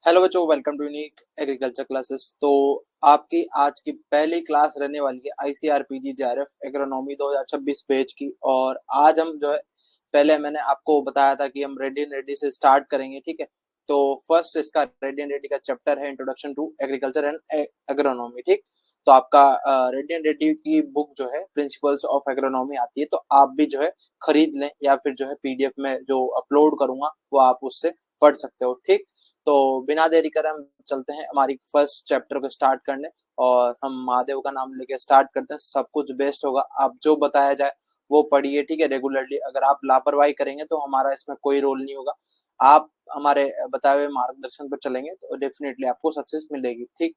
Hello बच्चों, welcome to unique agriculture classes. तो आपकी आज की पहली क्लास रहने वाली है आईसीआरपीजी जेआरएफ एग्रोनॉमी 2026 बैच की। और आज हम जो है, पहले मैंने आपको बताया था कि हम रेडी एंड रेडी से स्टार्ट करेंगे, ठीक है। तो फर्स्ट इसका रेडी एंड रेडी का चैप्टर है introduction to agriculture and agronomy, ठीक। तो आपका रेडी एंड रेडी की बुक जो है प्रिंसिपल्स ऑफ एग्रोनॉमी आती है, तो आप भी जो है खरीद लें या फिर जो है पीडीएफ में जो अपलोड करूंगा वो आप उससे पढ़ सकते हो, ठीक। तो बिना देरी करे हम चलते हैं हमारी फर्स्ट चैप्टर को स्टार्ट करने। और हम महादेव का नाम लेके स्टार्ट करते हैं। सब कुछ बेस्ट होगा, आप जो बताया जाए वो पढ़िए, ठीक है, रेगुलरली। अगर आप लापरवाही करेंगे तो हमारा इसमें कोई रोल नहीं होगा। आप हमारे बताए हुए मार्गदर्शन पर चलेंगे तो डेफिनेटली आपको सक्सेस मिलेगी, ठीक।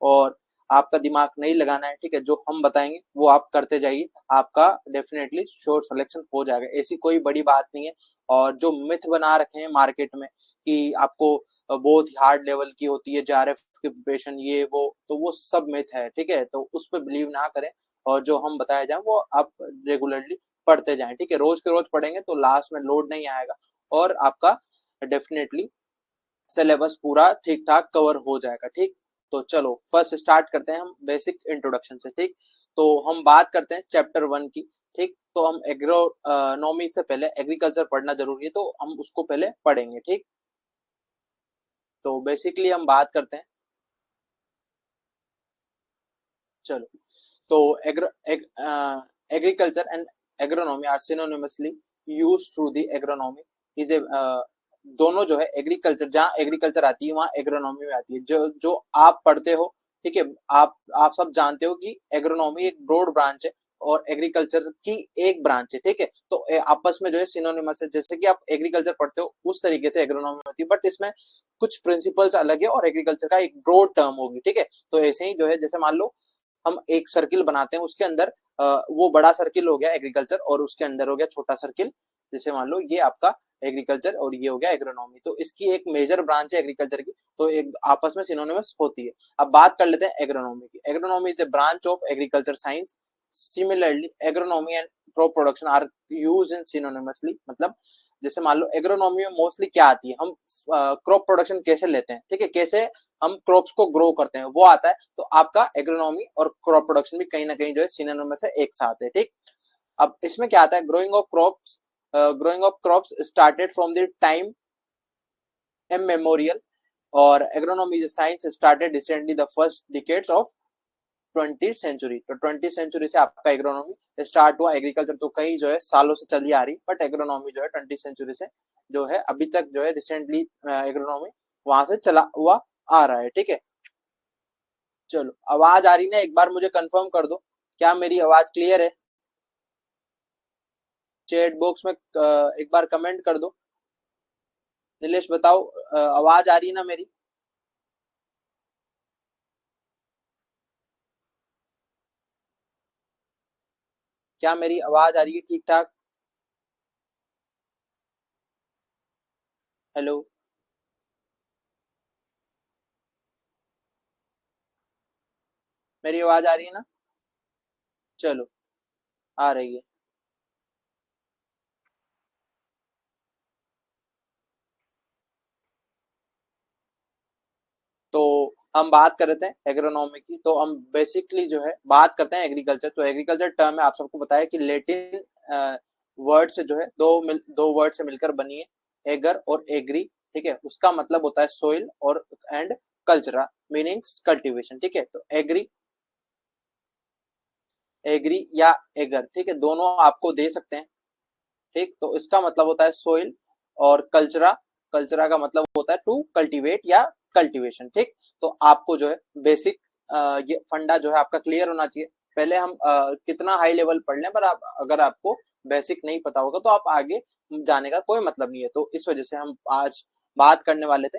और आपका दिमाग नहीं लगाना है, ठीक है। जो हम बताएंगे वो आप करते जाइए, आपका डेफिनेटली श्योर सिलेक्शन हो जाएगा। ऐसी कोई बड़ी बात नहीं है। और जो मिथ बना रखे हैं मार्केट में कि आपको बहुत ही हार्ड लेवल की होती है जेआरएफ की प्रिपरेशन, ये वो, तो वो सब मिथ है, ठीक है। तो उस पर बिलीव ना करें। और जो हम बताया जाए वो आप रेगुलरली पढ़ते जाएं, ठीक है। रोज के रोज पढ़ेंगे तो लास्ट में लोड नहीं आएगा और आपका डेफिनेटली सिलेबस पूरा ठीक ठाक कवर हो जाएगा, ठीक। तो चलो फर्स्ट स्टार्ट करते हैं हम बेसिक इंट्रोडक्शन से, ठीक। तो हम बात करते हैं चैप्टर 1 की, ठीक। तो हम एग्रोनॉमी से पहले एग्रीकल्चर पढ़ना जरूरी है, तो हम उसको पहले पढ़ेंगे, ठीक। तो बेसिकली हम बात करते हैं, चलो। तो agriculture and agronomy are synonymously use through the agronomy is a, दोनों जो है एग्रीकल्चर, जहाँ एग्रीकल्चर आती है वहाँ एग्रोनॉमी में आती है। जो जो आप पढ़ते हो, ठीक है। आप सब जानते हो कि एग्रोनॉमी एक ब्रॉड ब्रांच है और एग्रीकल्चर की एक ब्रांच है, ठीक है। तो आपस में जो है सिनोनिमस है। जैसे कि आप एग्रीकल्चर पढ़ते हो उस तरीके से एग्रोनॉमी होती है, बट इसमें कुछ प्रिंसिपल्स अलग है और एग्रीकल्चर का एक ब्रॉड टर्म होगी, ठीक है। तो ऐसे ही जो है, जैसे मान लो हम एक सर्किल बनाते हैं, उसके अंदर वो बड़ा सर्किल हो गया एग्रीकल्चर और उसके अंदर हो गया छोटा सर्किल। जैसे मान लो ये आपका एग्रीकल्चर और ये हो गया एग्रोनॉमी, तो इसकी एक मेजर ब्रांच है एग्रीकल्चर की, तो एक आपस में सिनोनिमस होती है। अब बात कर लेते हैं एग्रोनॉमी की। Agronomy is a branch of agriculture science. Similarly agronomy and crop production are use in synonymously. मतलब जैसे मान लो एग्रोनॉमी में मोस्टली क्या आती है, हम क्रॉप प्रोडक्शन कैसे लेते हैं, ठीक है, कैसे हम क्रॉप्स को ग्रो करते हैं वो आता है। तो आपका एग्रोनॉमी और क्रॉप प्रोडक्शन भी कहीं ना कहीं जो है सिनोनिमस है, एक साथ है, ठीक। अब इसमें क्या आता है, growing of crops started from the time memorial. और agronomy is science started recently the first decades of 20th century. तो 20th सेंचुरी से आपका एग्रोनॉमी स्टार्ट हुआ। एग्रीकल्चर तो कई जो है सालों से चली आ रही, बट एग्रोनॉमी जो है 20th सेंचुरी से जो है अभी तक जो है रिसेंटली एग्रोनॉमी वहां से चला हुआ आ रहा है, ठीक है। चलो, आवाज आ रही ना, एक बार मुझे कंफर्म कर दो, क्या मेरी आवाज क्लियर है? चैट बॉक्स में एक बार कमेंट कर दो। नीलेश बताओ, आवाज आ रही है ना मेरी? क्या मेरी आवाज आ रही है ठीक ठाक? हेलो? मेरी आवाज आ रही है ना? चलो, आ रही है। तो हम बात कर रहे थे एग्रोनॉमी की, तो हम बेसिकली जो है बात करते हैं एग्रीकल्चर। तो एग्रीकल्चर टर्म है, आप सबको बताया कि लेटिन वर्ड से जो है दो वर्ड से मिलकर बनी है, एगर और एग्री, ठीक है। उसका मतलब होता है सोइल और एंड कल्चरा मीनिंग्स कल्टीवेशन, ठीक है। तो एग्री, एग्री या एगर, ठीक है, दोनों आपको दे सकते हैं, ठीक। तो इसका मतलब होता है सोइल। और कल्चरा, कल्चरा का मतलब होता है टू कल्टीवेट या कल्टीवेशन, ठीक। तो आपको जो है बेसिक ये फंडा जो है आपका क्लियर होना चाहिए। पहले हम कितना हाई लेवल पढ़ लें, पर आप अगर आपको बेसिक नहीं पता होगा तो आप आगे जाने का कोई मतलब नहीं है। तो इस वजह से हम आज बात करने वाले थे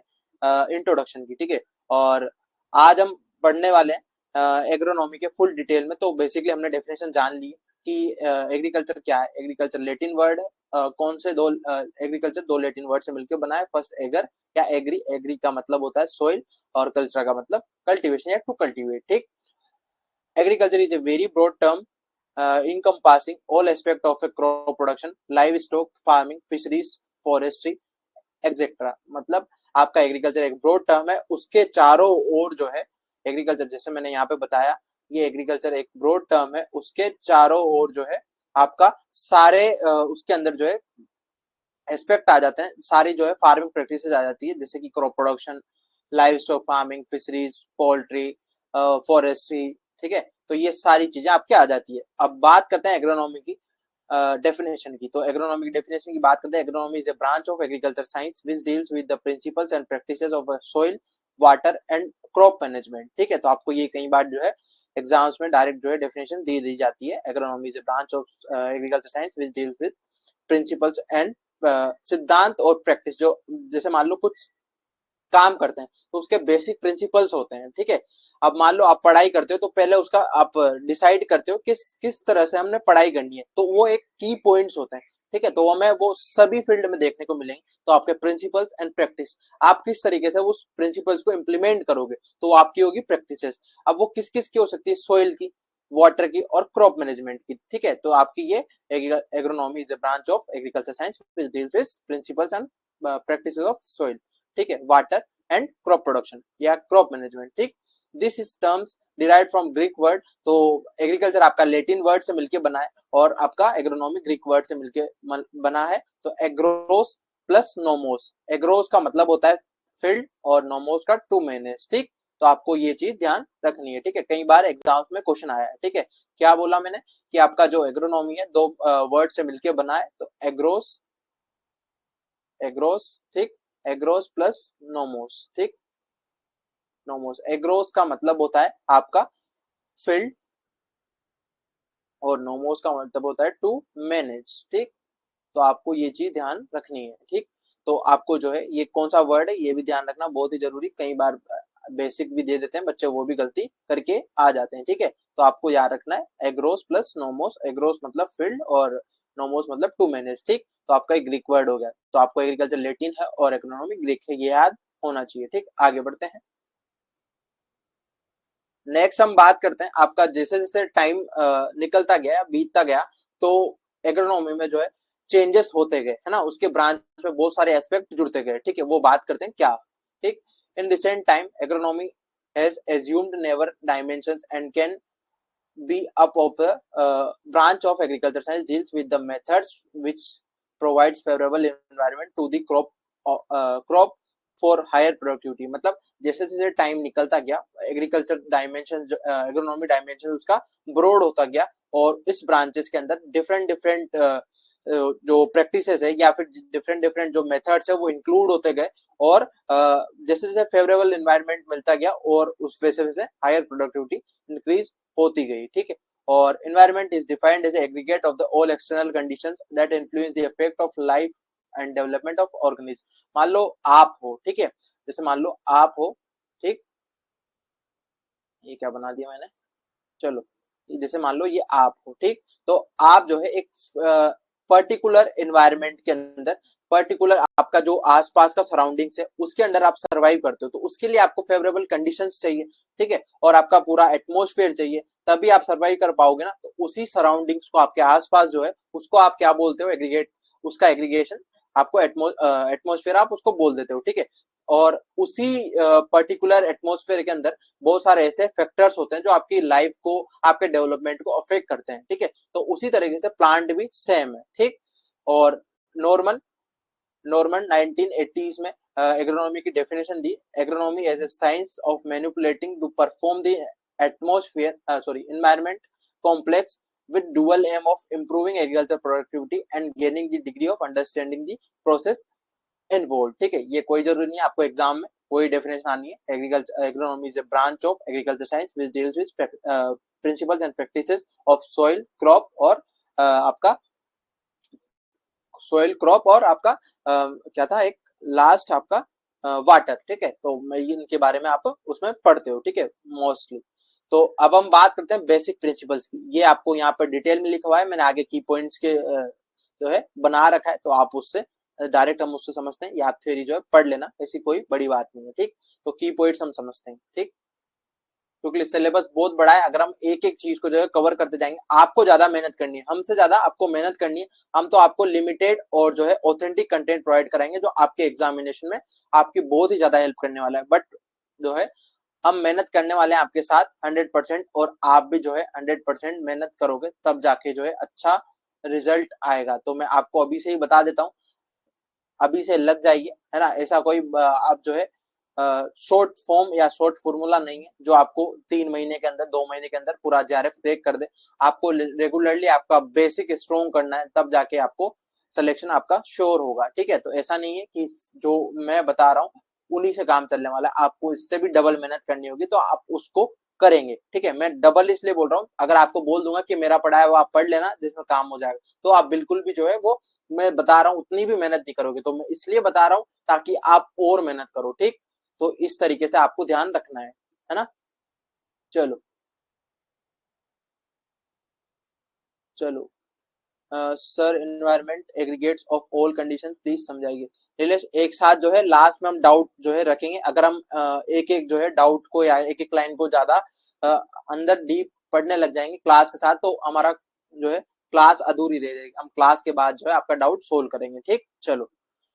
इंट्रोडक्शन की, ठीक है। और आज हम पढ़ने वाले हैं एग्रोनॉमी के फुल डिटेल में। तो बेसिकली हमने डेफिनेशन जान ली कि एग्रीकल्चर क्या है। एग्रीकल्चर लेटिन वर्ड है। कौन से दो एग्रीकल्चर दो लेटिन वर्ड से मिलकर बना है। फर्स्ट एगर या एग्री, एग्री का मतलब होता है सोइल और कल्चर का मतलब कल्टीवेशन या टू कल्टीवेट, ठीक। Agriculture is a very broad term encompassing all aspect of a crop production, livestock farming, fisheries, forestry, etc. मतलब आपका एग्रीकल्चर एक ब्रॉड टर्म है, उसके चारों ओर जो है एग्रीकल्चर, जैसे मैंने यहाँ पे बताया, ये एग्रीकल्चर एक ब्रॉड टर्म है, उसके चारों ओर जो है आपका सारे उसके अंदर जो है एस्पेक्ट आ जाते हैं, सारी जो है फार्मिंग प्रैक्टिसेस आ जाती है, जैसे कि crop production, live stock farming, fisheries, poultry, forestry, ठीक है। तो ये सारी चीजें आपके आ जाती है। अब बात करते हैं एग्रोनॉमी की डेफिनेशन की। तो एग्रोनॉमी की डेफिनेशन की बात करते हैं। Agronomy is a branch of agriculture science which deals with the principles and practices of soil, water and crop management, ठीक है। तो आपको ये कई बार जो है एग्जाम्स में डायरेक्ट जो है डेफिनेशन दी जाती है। Agronomy is a branch of agriculture science which deals with principles and सिद्धांत और प्रैक्टिस, जो जैसे मान लो कुछ काम करते हैं तो उसके बेसिक प्रिंसिपल्स होते हैं, ठीक है। अब मान लो आप पढ़ाई करते हो तो पहले उसका आप डिसाइड करते हो किस किस तरह से हमने पढ़ाई करनी है, तो वो एक की पॉइंट्स होते हैं, ठीक है। तो हमें वो सभी फील्ड में देखने को मिलेंगे। तो आपके प्रिंसिपल्स एंड प्रैक्टिस, आप किस तरीके से उस प्रिंसिपल्स को इंप्लीमेंट करोगे, तो वो आपकी होगी प्रैक्टिसेस। अब वो किस किस की हो सकती है, सोइल की, वाटर की और क्रॉप मैनेजमेंट की, ठीक है। तो आपकी ये agronomy is a branch of agriculture science which deals with principles and practices of soil, ठीक है, वाटर एंड क्रॉप प्रोडक्शन या क्रॉप मैनेजमेंट, ठीक। This is terms derived from Greek word. तो एग्रीकल्चर आपका लेटिन वर्ड से मिलके बना है और आपका एग्रोनॉमी ग्रीक वर्ड से मिलके बना है। तो एग्रोस प्लस नोमोस, एग्रोस का मतलब होता है फील्ड और नोमोस का टू मैनेज, ठीक। तो आपको ये चीज ध्यान रखनी है, ठीक है। कई बार एग्जाम में क्वेश्चन आया है, ठीक है। क्या बोला मैंने कि आपका जो एग्रोनॉमी है दो वर्ड से मिलके बना है, तो एग्रोस, एग्रोस, ठीक, एग्रोस प्लस नोमोस, ठीक। नोमोस, एग्रोस का मतलब होता है आपका फील्ड और नोमोस का मतलब होता है टू मैनेज, ठीक। तो आपको ये चीज ध्यान रखनी है, ठीक। तो आपको जो है ये कौन सा वर्ड है ये भी ध्यान रखना बहुत ही जरूरी। कई बार बेसिक भी दे देते हैं बच्चे, वो भी गलती करके आ जाते हैं, ठीक है। तो आपको याद रखना है एग्रोस प्लस नोमोस, एग्रोस मतलब फील्ड और नोमोस मतलब टू मैनेज, ठीक। तो आपका एक ग्रीक वर्ड हो गया। तो आपको एग्रीकल्चर लेटिन है और इकोनॉमिक ग्रीक है, ये याद होना चाहिए, ठीक। आगे बढ़ते हैं। नेक्स्ट हम बात करते हैं आपका जैसे जैसे टाइम निकलता गया, बीतता गया, तो एग्रोनॉमी में जो है चेंजेस होते गए, है ना। उसके ब्रांच में बहुत सारे एस्पेक्ट जुड़ते गए, ठीक है। वो बात करते हैं क्या, ठीक। In recent time agronomy has assumed never dimensions and can be up of the branch of agriculture science deals with the methods which provides favorable environment to the crop for higher productivity. मतलब जैसे जैसे time निकलता गया agriculture dimension, agronomy dimension उसका broad होता गया और इस ब्रांचेस के अंदर डिफरेंट डिफरेंट जो प्रैक्टिसेस है या फिर डिफरेंट डिफरेंट जो मेथड्स है वो इंक्लूड होते गए और जैसे जैसे फेवरेबल एनवायरनमेंट मिलता गया और उस वैसे वैसे हायर प्रोडक्टिविटी इंक्रीज होती गई, ठीक है। और environment is defined as an aggregate of the all external conditions that influence the effect of life and development of organism। मान लो आप हो, ठीक है, जैसे मान लो आप हो, ठीक, ये क्या बना दिया मैंने, चलो, जैसे मान लो ये आप हो, ठीक। तो आप जो है एक पर्टिकुलर एनवायरनमेंट के अंदर, पर्टिकुलर आपका जो आसपास का सराउंडिंग्स है उसके अंदर आप सरवाइव करते हो, तो उसके लिए आपको फेवरेबल कंडीशंस चाहिए, ठीक है, और आपका पूरा एटमॉस्फेयर चाहिए, तभी आप सरवाइव कर पाओगे ना। तो उसी सराउंडिंग्स को आपके आसपास जो है उसको आप क्या बोलते हो, एग्रीगेट, उसका एग्रीगेशन आपको एटमोस्फेयर आप उसको बोल देते हो, ठीक है। और उसी पर्टिकुलर एटमोस्फेयर के अंदर बहुत सारे ऐसे फैक्टर्स होते हैं जो आपकी लाइफ को, आपके डेवलपमेंट को अफेक्ट करते हैं, ठीक है। तो उसी तरीके से प्लांट भी सेम है, ठीक। और नॉर्मल नॉर्मन 1980s में एग्रोनॉमी की डेफिनेशन दी। Agronomy as a science of manipulating to perform the atmosphere sorry environment complex with dual aim of improving agriculture productivity and gaining the degree of understanding the process involved, ठीक है। ये कोई जरूरी नहीं है आपको एग्जाम में कोई डेफिनेशन आनी है। Agriculture agronomy is a branch of agriculture science which deals with principles and practices of soil crop और आपका सोइल क्रॉप और आपका क्या था एक लास्ट आपका वाटर, ठीक है। तो मैं इनके बारे में आप उसमें पढ़ते हो, ठीक है, मोस्टली। तो अब हम बात करते हैं बेसिक प्रिंसिपल्स की। ये आपको यहाँ पर डिटेल में लिखा हुआ है, मैंने आगे की पॉइंट्स के जो है बना रखा है, तो आप उससे डायरेक्ट हम उससे समझते हैं, या आप थ्योरी जो है पढ़ लेना, ऐसी कोई बड़ी बात नहीं है, ठीक। तो की पॉइंट्स हम समझते हैं, ठीक, क्योंकि सिलेबस बहुत बड़ा है। अगर हम एक एक चीज को जो है कवर करते जाएंगे, आपको ज्यादा मेहनत करनी है, हमसे ज्यादा आपको मेहनत करनी है। हम तो आपको लिमिटेड और जो है ऑथेंटिक कंटेंट प्रोवाइड कराएंगे जो आपके एग्जामिनेशन में आपकी बहुत ही ज्यादा हेल्प करने वाला है। बट जो है हम मेहनत करने वाले हैं आपके साथ 100%, और आप भी जो है 100% मेहनत करोगे तब जाके जो है अच्छा रिजल्ट आएगा। तो मैं आपको अभी से ही बता देता हूँ, अभी से लग जाइए, है ना। ऐसा कोई आप जो है शॉर्ट फॉर्म या शॉर्ट फॉर्मूला नहीं है जो आपको 3 महीने के अंदर 2 महीने के अंदर पूरा जेआरएफ क्रैक कर दे। आपको रेगुलरली आपका बेसिक स्ट्रॉन्ग करना है, तब जाके आपको सिलेक्शन आपका श्योर होगा। ठीक है, तो ऐसा नहीं है कि जो मैं बता रहा हूँ उन्हीं से काम चलने वाला है, आपको इससे भी डबल मेहनत करनी होगी, तो आप उसको करेंगे। ठीक है, मैं डबल इसलिए बोल रहा हूँ, अगर आपको बोल दूंगा कि मेरा पढ़ा है वो आप पढ़ लेना जिसमें काम हो जाएगा, तो आप बिल्कुल भी जो है वो, मैं बता रहा हूँ उतनी भी मेहनत नहीं करोगे। तो मैं इसलिए बता रहा हूँ ताकि आप और मेहनत करो। ठीक, तो इस तरीके से आपको ध्यान रखना है ना। चलो, चलो। Sir, environment aggregates of all conditions please समझाइए। नीलेश, एक साथ जो है लास्ट में हम डाउट जो है रखेंगे। अगर हम एक एक जो है डाउट को या एक एक लाइन को ज्यादा अ, अंदर डीप पढ़ने लग जाएंगे क्लास के साथ, तो हमारा जो है क्लास अधूरी रह जाएगी। हम क्लास के बाद जो है आपका डाउट सोल्व करेंगे। ठीक, चलो।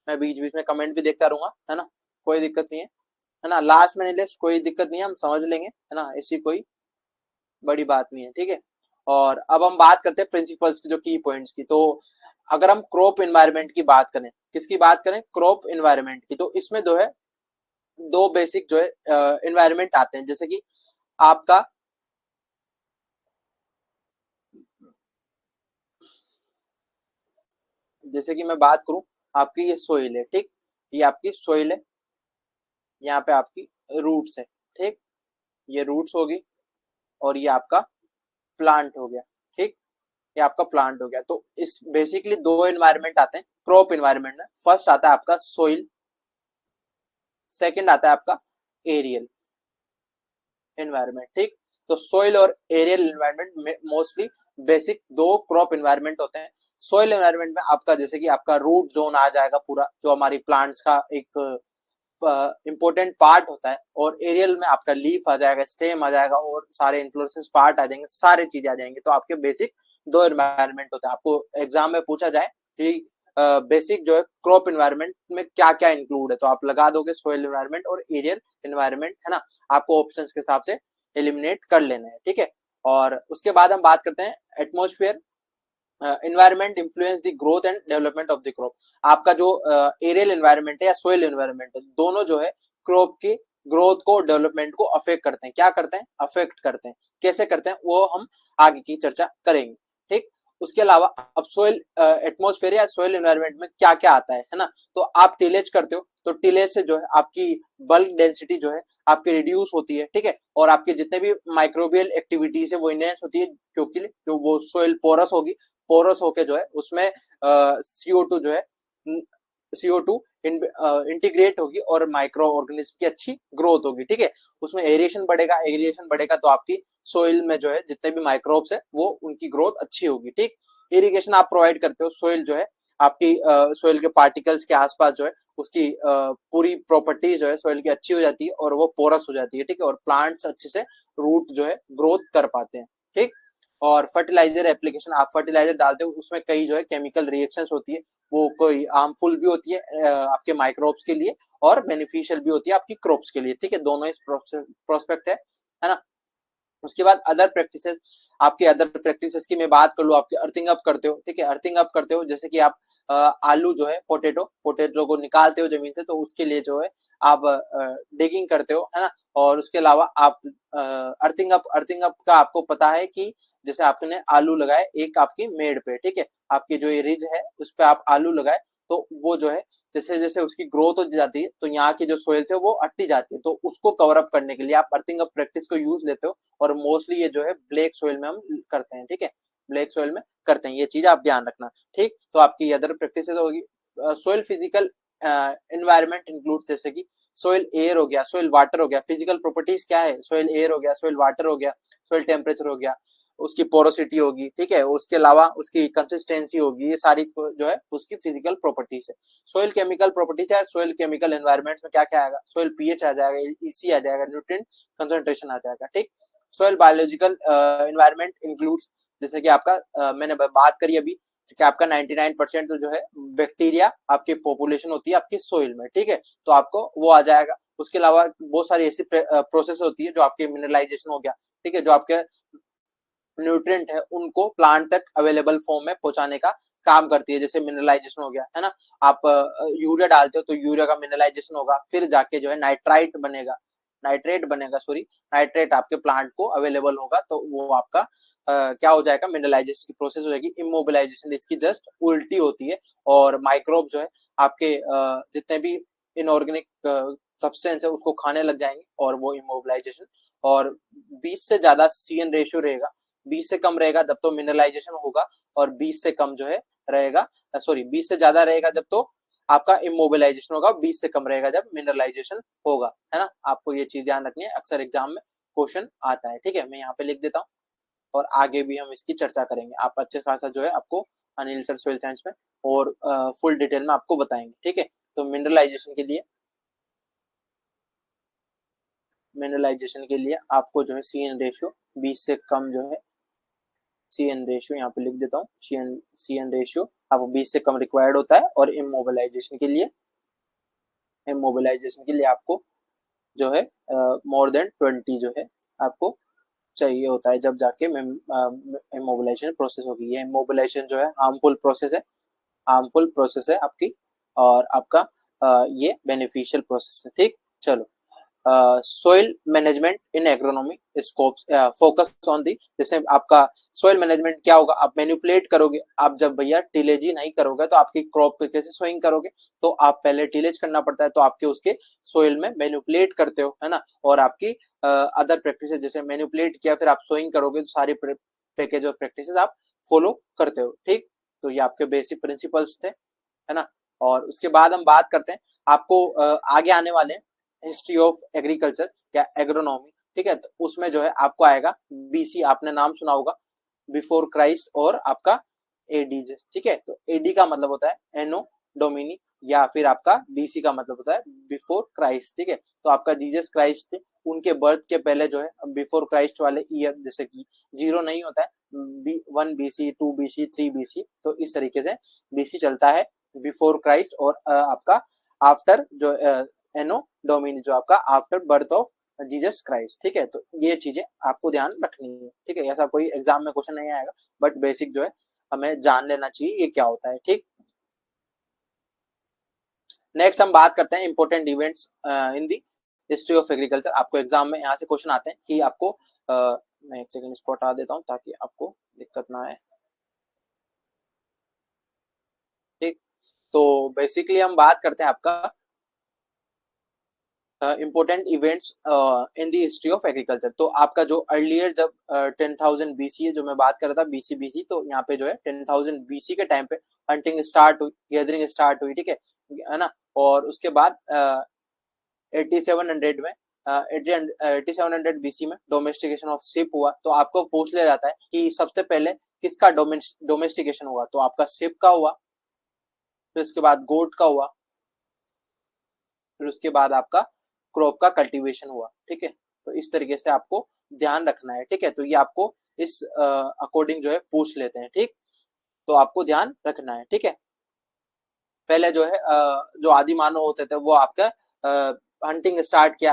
मैं बीच बीच में कमेंट भी देखता रहूंगा, है ना। कोई दिक्कत नहीं है ना। लास्ट में नीलेश कोई दिक्कत नहीं है, हम समझ लेंगे, है ना। ऐसी कोई बड़ी बात नहीं है। ठीक है, और अब हम बात करते हैं प्रिंसिपल्स की, जो की पॉइंट्स की। तो अगर हम क्रॉप एनवायरनमेंट की बात करें, किसकी बात करें, क्रॉप एनवायरनमेंट की, तो इसमें जो है दो बेसिक जो है एनवायरनमेंट आते हैं। जैसे कि आपका, जैसे कि मैं बात करूं, आपकी ये सोइल है। ठीक, ये आपकी सोइल है, यहाँ पे आपकी रूट्स है। ठीक, ये रूट्स होगी, और ये आपका प्लांट हो गया। ठीक, ये आपका प्लांट हो गया। तो इस बेसिकली दो एनवायरनमेंट आते हैं क्रॉप एनवायरनमेंट में। फर्स्ट आता है आपका सोइल, सेकंड आता है आपका एरियल एनवायरनमेंट। ठीक, तो सोइल और एरियल एनवायरनमेंट में मोस्टली बेसिक दो क्रॉप एनवायरनमेंट होते हैं। सोइल एनवायरनमेंट में आपका जैसे कि आपका रूट जोन आ जाएगा पूरा, जो हमारी प्लांट्स का एक इंपॉर्टेंट पार्ट होता है, और एरियल में आपका लीफ आ जाएगा, स्टेम आ जाएगा, और सारे इन्फ्लोरेसेंस पार्ट आ जाएंगे, सारे चीजें आ जाएंगे। तो आपके बेसिक दो एनवायरनमेंट होते हैं। आपको एग्जाम में पूछा जाए कि बेसिक जो है क्रॉप एनवायरनमेंट में क्या क्या इंक्लूड है, तो आप लगा दोगे सोइल एनवायरनमेंट और एरियल एनवायरनमेंट, है ना। आपको ऑप्शंस के हिसाब से एलिमिनेट कर लेना है। ठीक है, और उसके बाद हम बात करते हैं atmosphere environment influence the growth and development of the crop. आपका जो एरियल एनवायरनमेंट है या सोइल एनवायरनमेंट है, दोनों जो है क्रॉप की ग्रोथ को, डेवलपमेंट को अफेक्ट करते हैं। क्या करते हैं, अफेक्ट करते हैं। कैसे करते हैं वो हम आगे की चर्चा करेंगे। ठीक, उसके अलावा अब सोइल एटमोस्फेयर या सोइल एनवायरनमेंट में क्या क्या आता है ना। तो आप टिलेज करते हो, तो टिलेज से जो है आपकी बल्क डेंसिटी जो है आपकी रिड्यूस होती है। ठीक है, और आपके जितने भी माइक्रोबियल एक्टिविटीज है वो इनहेंस होती है, क्योंकि जो वो सोइल पोरस होगी, पोरस होके जो है उसमें CO2 जो है, CO2 इंटीग्रेट होगी, और माइक्रो ऑर्गेनिज्म की अच्छी ग्रोथ होगी। ठीक है, उसमें एरिएशन बढ़ेगा, एरिएशन बढ़ेगा तो आपकी सोइल में जो है जितने भी माइक्रोब्स है वो उनकी ग्रोथ अच्छी होगी। ठीक, इरिगेशन आप प्रोवाइड करते हो, सोइल जो है आपकी सोइल के पार्टिकल्स के आसपास जो है उसकी पूरी प्रॉपर्टी जो है सोइल की अच्छी हो जाती है, और वो पोरस हो जाती है। ठीक है, और प्लांट्स अच्छे से रूट जो है ग्रोथ कर पाते हैं। ठीक, और फर्टिलाइजर एप्लीकेशन, आप फर्टिलाइजर डालते हो उसमें कई जो है केमिकल रिएक्शंस होती है, वो कोई हार्मफुल भी होती है आपके माइक्रोब्स के लिए, और बेनिफिशियल भी होती है आपकी क्रॉप्स के लिए। ठीक है, दोनों इस प्रोस्पेक्ट है ना। उसके बाद अदर प्रैक्टिसेस, आपके अदर प्रैक्टिसेस की मैं बात कर लूं, आपके अर्थिंग अप करते हो। ठीक है, अर्थिंग अप करते हो, जैसे कि आप आलू जो है, पोटेटो पोटेटो को निकालते हो जमीन से, तो उसके लिए जो है आप डिगिंग करते हो, है ना। और उसके अलावा आप अर्थिंग अप का आपको पता है कि जैसे आपने आलू लगाए एक आपकी मेड़ पे, ठीक है, आपकी जो ये रिज है उस पे आप आलू लगाए, तो वो जो है जैसे जैसे उसकी ग्रोथ हो जाती है, तो यहाँ की जो सोइल है वो अटती जाती है, तो उसको कवर अप करने के लिए आप अर्थिंग अप प्रैक्टिस को यूज लेते हो। और मोस्टली ये जो है ब्लैक सोइल में हम करते हैं। ठीक है, ब्लैक सोइल में करते हैं, ये चीज आप ध्यान रखना। ठीक, तो आपकी अदर प्रैक्टिस होगी। सोइल फिजिकल एनवायरनमेंट इंक्लूड, जैसे कि सोइल एयर हो गया, सोइल वाटर हो गया। फिजिकल प्रॉपर्टीज क्या है, सोइल एयर हो गया, सोइल वाटर हो गया, सोइल टेम्परेचर हो गया, उसकी पोरोसिटी होगी। ठीक है, उसके अलावा उसकी कंसिस्टेंसी होगी, ये सारी जो है उसकी फिजिकल प्रॉपर्टीज है। सोइल केमिकल प्रॉपर्टीज है, सोइल केमिकल एनवायरनमेंट में क्या क्या आएगा, सोइल पीएच आ जाएगा, EC आ जाएगा, न्यूट्रिएंट कंसंट्रेशन आ जाएगा। ठीक, सोइल बायोलॉजिकल एनवायरनमेंट इंक्लूड्स, जैसे कि आपका मैंने बात करी अभी ठीक है, आपका 99% तो जो है बैक्टीरिया आपकी पॉपुलेशन होती है आपकी सोइल में, ठीक है, तो आपको वो आ जाएगा। उसके अलावा बहुत सारी ऐसी प्रोसेस होती है जो आपके मिनरलाइजेशन हो गया, ठीक है, जो आपके न्यूट्रिएंट है उनको प्लांट तक अवेलेबल फॉर्म में पहुंचाने का काम करती है, जैसे मिनरलाइजेशन हो गया, है ना। आप यूरिया डालते हो तो यूरिया का मिनरलाइजेशन होगा, फिर जाके जो है नाइट्राइट बनेगा, नाइट्रेट बनेगा, सॉरी, नाइट्रेट आपके प्लांट को अवेलेबल होगा, तो वो आपका क्या हो जाएगा, मिनरलाइजेशन की प्रोसेस हो जाएगी। इमोबिलाइजेशन इसकी जस्ट उल्टी होती है, और माइक्रोब जो है आपके जितने भी इनऑर्गेनिक सब्सटेंस है उसको खाने लग जाएंगे, और वो इमोबिलाइजेशन। और 20 से ज्यादा सीएन रेशियो रहेगा, 20 से कम रहेगा जब तो मिनरलाइजेशन होगा, और 20 से कम जो है रहेगा, सॉरी 20 से ज्यादा रहेगा जब तो आपका इमोबिलाइजेशन होगा, 20 से कम रहेगा जब मिनरलाइजेशन होगा, है ना। आपको ये चीज ध्यान रखनी है, अक्सर एग्जाम में क्वेश्चन आता है, ठीक है। मैं यहाँ पे लिख देता हूँ, और आगे भी हम इसकी चर्चा करेंगे, आप अच्छे खासा जो है आपको अनिल सर सोइल साइंस में और फुल डिटेल में आपको बताएंगे, ठीक है। तो मिनरलाइजेशन के लिए आपको जो है सीएन रेशियो 20 से कम जो है, सीएन रेशियो यहाँ पे लिख देता हूँ, सीएन सीएन रेशियो आपको 20 से कम रिक्वायर्ड होता है। और इमोबिलाइजेशन के लिए आपको जो है मोर देन 20 जो है आपको चाहिए होता है, जब जाके इमोबिलाइजेशन प्रोसेस होगी। ये इमोबिलाइजेशन जो है हार्मफुल प्रोसेस है आपकी, और आपका ये बेनिफिशियल प्रोसेस है, ठीक। चलो, soil management in agronomy scopes focus on the, जैसे आपका सोइल मैनेजमेंट क्या होगा, आप मैनिपुलेट करोगे, आप जब भैया टिलेज ही नहीं करोगे तो आपकी क्रॉप पे कैसे सोइंग करोगे, तो आप पहले टिलेज करना पड़ता है, तो आपके उसके सोइल में मैनिपुलेट करते हो, है ना। और आपकी अदर प्रैक्टिसेस, जैसे मैनिपुलेट किया फिर आप सोइंग करोगे, तो सारी पैकेज और प्रैक्टिसेस आप फॉलो करते हो, ठीक। तो ये आपके बेसिक प्रिंसिपल्स थे, है ना। और उसके बाद हम बात करते हैं, आपको आगे आने वाले हिस्ट्री ऑफ एग्रीकल्चर या एग्रोनॉमी, ठीक है, तो उसमें जो है आपको आएगा बीसी, आपने नाम सुना होगा, बिफोर क्राइस्ट, और आपका एडी, ठीक है। तो एडी का मतलब होता है एनो डोमिनी, या फिर आपका बीसी का मतलब होता है बिफोर क्राइस्ट, ठीक है। तो आपका जीसस क्राइस्ट थे, उनके बर्थ के पहले जो है बिफोर क्राइस्ट वाले ईयर, जैसे कि जीरो नहीं होता है, 1 BC, 2 BC, 3 BC, तो इस तरीके से बीसी चलता है, बिफोर क्राइस्ट, और आपका आफ्टर जो एनो डोमिनी, जो आपका after birth of Jesus Christ, ठीक है। तो ये चीजें आपको ध्यान रखनी है, ठीक है। ऐसा कोई एग्जाम में क्वेश्चन नहीं आएगा, बट बेसिक जो है हमें जान लेना चाहिए ये क्या होता है, ठीक। नेक्स्ट हम बात करते हैं important events in the history of agriculture. आपको एग्जाम में यहाँ से क्वेश्चन आते हैं कि आपको मैं एक सेकंड इसको हटा देता हूँ ताकि आपको दिक्कत ना आए, ठीक। तो बेसिकली हम बात करते हैं आपका important events in the history of agriculture. तो आपका जो अर्लियर जब 10,000 बीसी है, जो मैं बात कर रहा था बीसी, तो यहाँ पे जो है 10,000 बीसी के टाइम पे हंटिंग स्टार्ट हुई, गैदरिंग स्टार्ट हुई, ठीक है ना। और उसके बाद 8700 में 8700 बीसी में डोमेस्टिकेशन ऑफ शिप हुआ। तो आपको पूछ लिया जाता है कि सबसे पहले किसका डोमेस्टिकेशन हुआ, तो आपका शिप का हुआ, फिर उसके बाद गोट का हुआ, फिर उसके बाद आपका क्रॉप का कल्टीवेशन हुआ, ठीक है। तो इस तरीके से आपको ध्यान रखना है, ठीक है। तो ये आपको इस अकॉर्डिंग जो है पूछ लेते हैं, ठीक। तो आपको ध्यान रखना है, ठीक है। पहले जो है जो आदि मानव होते थे वो आपका हंटिंग स्टार्ट किया,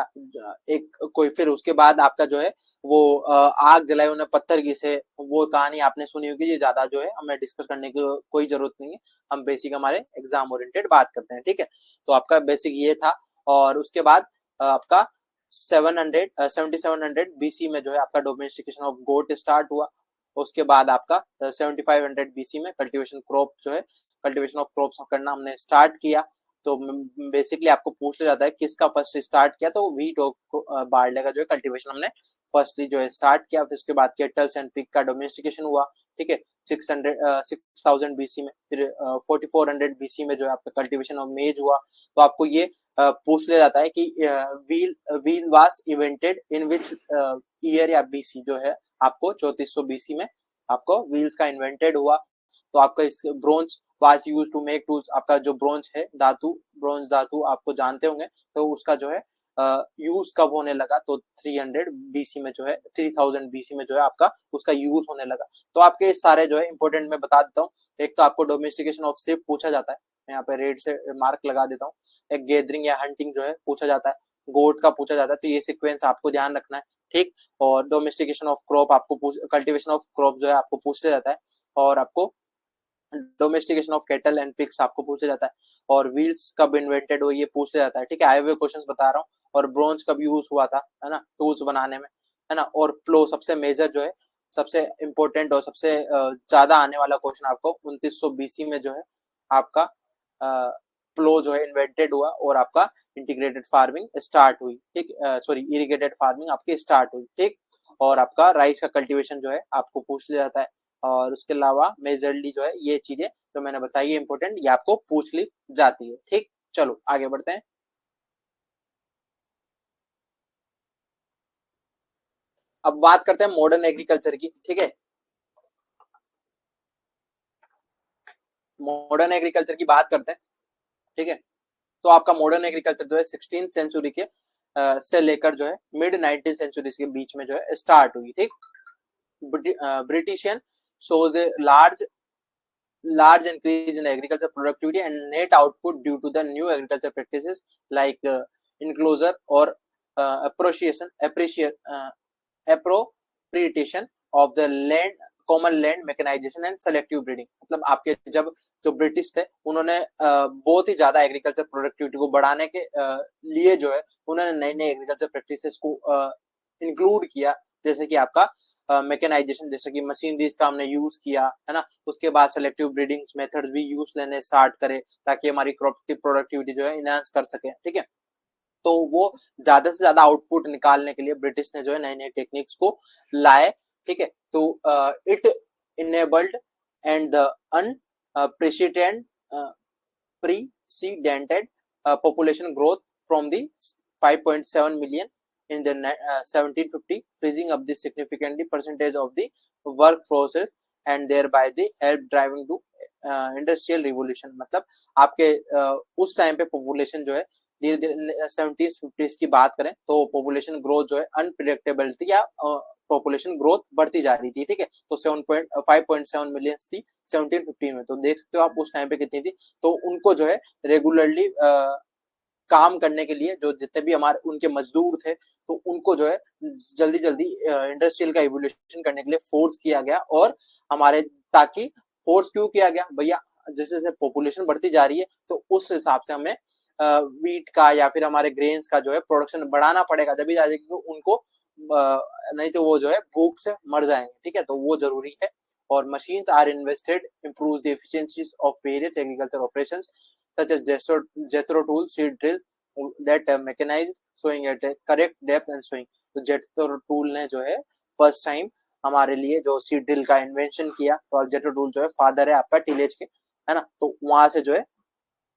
एक कोई, फिर उसके बाद आपका जो है वो आग जलाई, उन्हें पत्थर घिसे, वो कहानी आपने सुनी होगी, ये ज्यादा जो है हमें डिस्कस करने की कोई जरूरत नहीं है, हम बेसिक हमारे एग्जाम ओरिएंटेड बात करते हैं, ठीक है। तो आपका बेसिक ये था। और उसके बाद आपका 7700 बीसी में जो है आपका डोमेस्टिकेशन ऑफ गोट स्टार्ट हुआ। उसके बाद आपका 7500 बीसी में कल्टीवेशन क्रॉप जो है, कल्टीवेशन ऑफ क्रॉप्स करना हमने स्टार्ट किया। तो बेसिकली आपको पूछ लिया जाता है किसका फर्स्ट स्टार्ट किया, तो व्हीट और बार्ले का जो है कल्टीवेशन हमने फर्स्टली जो है स्टार्ट किया। फिर उसके बाद केटल्स एंड पिग का डोमेस्टिकेशन हुआ, ठीक है, 6000 बीसी में। फिर 4400 बीसी में जो है आपका कल्टीवेशन ऑफ मेज हुआ। तो आपको ये पूछ लिया जाता है कि wheel wheel was invented in which year या बीसी, जो है आपको 3400 बीसी में आपको व्हील्स का इन्वेंटेड हुआ। तो आपका इस bronze was use to make tools, आपका जो ब्रोंज है धातु, ब्रोंज धातु आपको जानते होंगे, तो उसका जो है यूज कब होने लगा, तो 300 बीसी में जो है, 3000 बीसी में जो है आपका उसका यूज होने लगा। तो आपके सारे जो है इंपॉर्टेंट मैं बता देता हूँ। एक तो आपको डोमेस्टिकेशन ऑफ शिप पूछा जाता है, मैं यहाँ पे रेड से मार्क लगा देता हूँ। एक गैदरिंग या हंटिंग जो है पूछा जाता है, गोट का पूछा जाता है, तो ये सीक्वेंस आपको ध्यान रखना है, ठीक। और डोमेस्टिकेशन ऑफ क्रॉप आपको कल्टीवेशन ऑफ क्रॉप जो है आपको पूछा जाता है, और आपको domestication of cattle and pigs आपको पूछा जाता है, और व्हील्स कब इन्वेंटेड हुए ये पूछा जाता है, ठीक है। आए हुए क्वेश्चंस बता रहा हूँ। और ब्रोंज कब यूज हुआ था, है ना, टूल्स बनाने में, है ना। और प्लो सबसे मेजर जो है, सबसे इंपॉर्टेंट और सबसे ज्यादा आने वाला क्वेश्चन आपको 2900 बीसी में जो है आपका प्लो जो है इन्वेंटेड हुआ, और आपका इंटीग्रेटेड फार्मिंग स्टार्ट हुई, ठीक। सॉरी, इरिगेटेड फार्मिंग आपकी स्टार्ट हुई, ठीक। और आपका राइस का कल्टीवेशन जो है आपको पूछ लिया जाता है। और उसके अलावा मेजरली जो है ये चीजें जो मैंने बताई है इंपॉर्टेंट, ये आपको पूछ ली जाती है, ठीक। चलो आगे बढ़ते हैं। अब बात करते हैं मॉडर्न एग्रीकल्चर की, ठीक है। मॉडर्न एग्रीकल्चर की बात करते हैं, ठीक है। तो आपका मॉडर्न एग्रीकल्चर जो है 16th सेंचुरी के से लेकर जो है मिड 19th सेंचुरी के बीच में जो है स्टार्ट हुई, ठीक। ब्रिटिशियन shows a large increase in agriculture productivity and net output due to the new agriculture practices like enclosure or appropriation of the land, common land mechanisation and selective breeding. मतलब आपके जब जो ब्रिटिश थे उन्होंने बहुत ही ज्यादा एग्रीकल्चर प्रोडक्टिविटी को बढ़ाने के लिए जो है उन्होंने नई नई एग्रीकल्चर प्रैक्टिसेस को इंक्लूड किया, जैसे कि आपका मैकेनाइजेशन, जैसे कि मशीनरीज का हमने यूज किया, है ना। उसके बाद सेलेक्टिव ब्रीडिंग मेथड्स भी यूज लेने स्टार्ट करे, ताकि हमारी क्रॉप की प्रोडक्टिविटी जो है इनहांस कर सके, ठीक है। तो वो ज्यादा से ज्यादा आउटपुट निकालने के लिए ब्रिटिश ने जो है नई नई टेक्निक्स को लाए, ठीक है। तो it enabled and the unprecedented precedented population growth from the 5.7 million in the 1750, freezing up the significantly percentage of the workforces and thereby the help driving to industrial revolution. मतलब आपके उस टाइम पे population जो है धीरे धीरे 70s 50s की बात करें तो पॉपुलेशन ग्रोथ जो है अनप्रिडिक्टेबल थी, या पॉपुलेशन ग्रोथ बढ़ती जा रही थी, ठीक है। तो 5.7 मिलियन थी 1750 में, तो देख सकते हो आप उस टाइम पे कितनी थी। तो उनको जो है रेगुलरली काम करने के लिए जो जितने भी हमारे उनके मजदूर थे, तो उनको जो है जल्दी जल्दी इंडस्ट्रियल का इवोल्यूशन करने के लिए फोर्स किया गया। और हमारे ताकि फोर्स क्यों किया गया भैया, जैसे जैसे पॉपुलेशन बढ़ती जा रही है तो उस हिसाब से हमें वीट का या फिर हमारे ग्रेन्स का जो है प्रोडक्शन बढ़ाना पड़ेगा, जब भी जाएगी तो उनको नहीं तो वो जो है भूख से मर जाएंगे, ठीक है। तो वो जरूरी है। और machines are invested improves the efficiencies of various agriculture operations such as Jethro tool, seed drill that mechanized sowing at a correct depth and sowing। तो Jethro tool ने जो है फर्स्ट टाइम हमारे लिए जो सीड ड्रिल का invention किया, तो अब जेट्रो टूल जो है फादर है आपका टिलेज के, है ना। तो वहां से जो है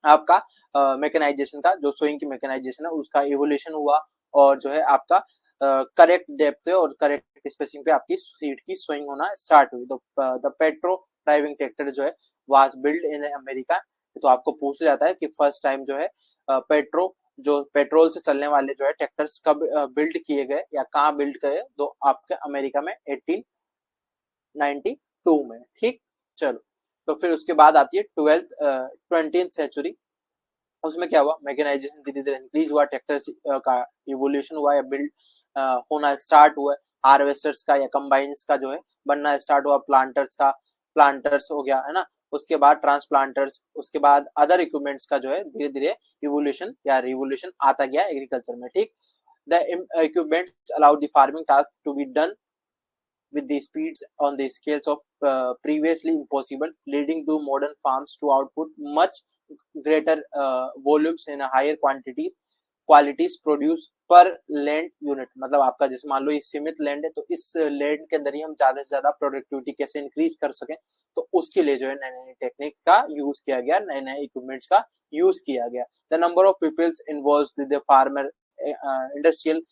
आपका मैकेनाइजेशन का जो सोइंग की मैकेनाइजेशन है उसका इवोल्यूशन हुआ, और जो है आपका करेक्ट डेप्थ पे और करेक्ट स्पेसिंग पे आपकी सीड की सोइंग होना स्टार्ट हुई। तो द पेट्रो ड्राइविंग ट्रैक्टर जो है वाज बिल्ड इन अमेरिका। तो आपको पूछ जाता है कि फर्स्ट टाइम जो है पेट्रो जो पेट्रोल से चलने वाले जो है ट्रैक्टर्स कब बिल्ड किए गए या कहाँ बिल्ड किए, तो आपके अमेरिका में 1892 में, ठीक। चलो, तो फिर उसके बाद आती है 20th सेंचुरी। उसमें क्या हुआ, मैकेनाइजेशन धीरे धीरे इंक्रीज हुआ, ट्रैक्टर का इवोल्यूशन हुआ या बिल्ड होना स्टार्ट हुआ, हार्वेस्टर्स का या कंबाइंस का जो है बनना स्टार्ट हुआ, प्लांटर्स का प्लांटर्स हो गया, है ना। उसके बाद ट्रांसप्लांटर्स, उसके बाद अदर इक्विपमेंट्स का जो है धीरे धीरे इवोल्यूशन या रिवोल्यूशन आता गया एग्रीकल्चर में, ठीक। The equipments allowed the farming task to be done with the speeds on the scales of previously impossible, leading to modern farms to output much greater volumes in a higher qualities produce per land unit। मतलब आपका जैसे मान लो ये सीमित land है, तो इस land के अंदर ही हम ज्यादा से ज्यादा प्रोडक्टिविटी कैसे इंक्रीज कर सकें, तो उसके लिए जो है नए नए टेक्निक्स का यूज किया गया, नए नए इक्विपमेंट्स का यूज किया गया। The number of peoples involve the farmer industrial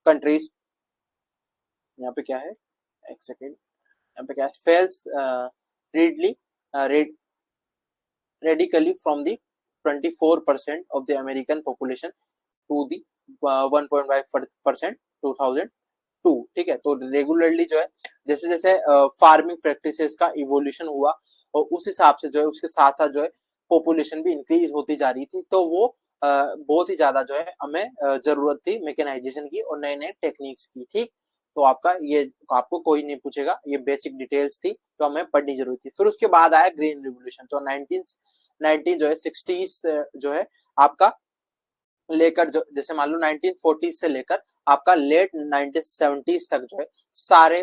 countries, यहाँ पे क्या है, एक सेकेंड, यहाँ पे क्या है, fells readily radically from the 24% of the American population to the 1.5% 2002, ठीक है। तो रेगुलरली जो है जैसे जैसे फार्मिंग प्रैक्टिसेस का इवोल्यूशन हुआ और उस हिसाब से जो है उसके साथ साथ जो है पॉपुलेशन भी इंक्रीज होती जा रही थी, तो वो बहुत ही ज्यादा जो है हमें जरूरत थी मैकेनाइजेशन की और नए नए टेक्निक्स की, ठीक। तो आपका ये आपको कोई नहीं पूछेगा, ये बेसिक डिटेल्स थी तो हमें पढ़नी जरूरी थी। फिर उसके बाद आया ग्रीन रिवोल्यूशन। तो 19 जो है 60s जो है आपका लेकर जो जैसे मान लो 1940 से लेकर आपका लेट 1970s तक जो है सारे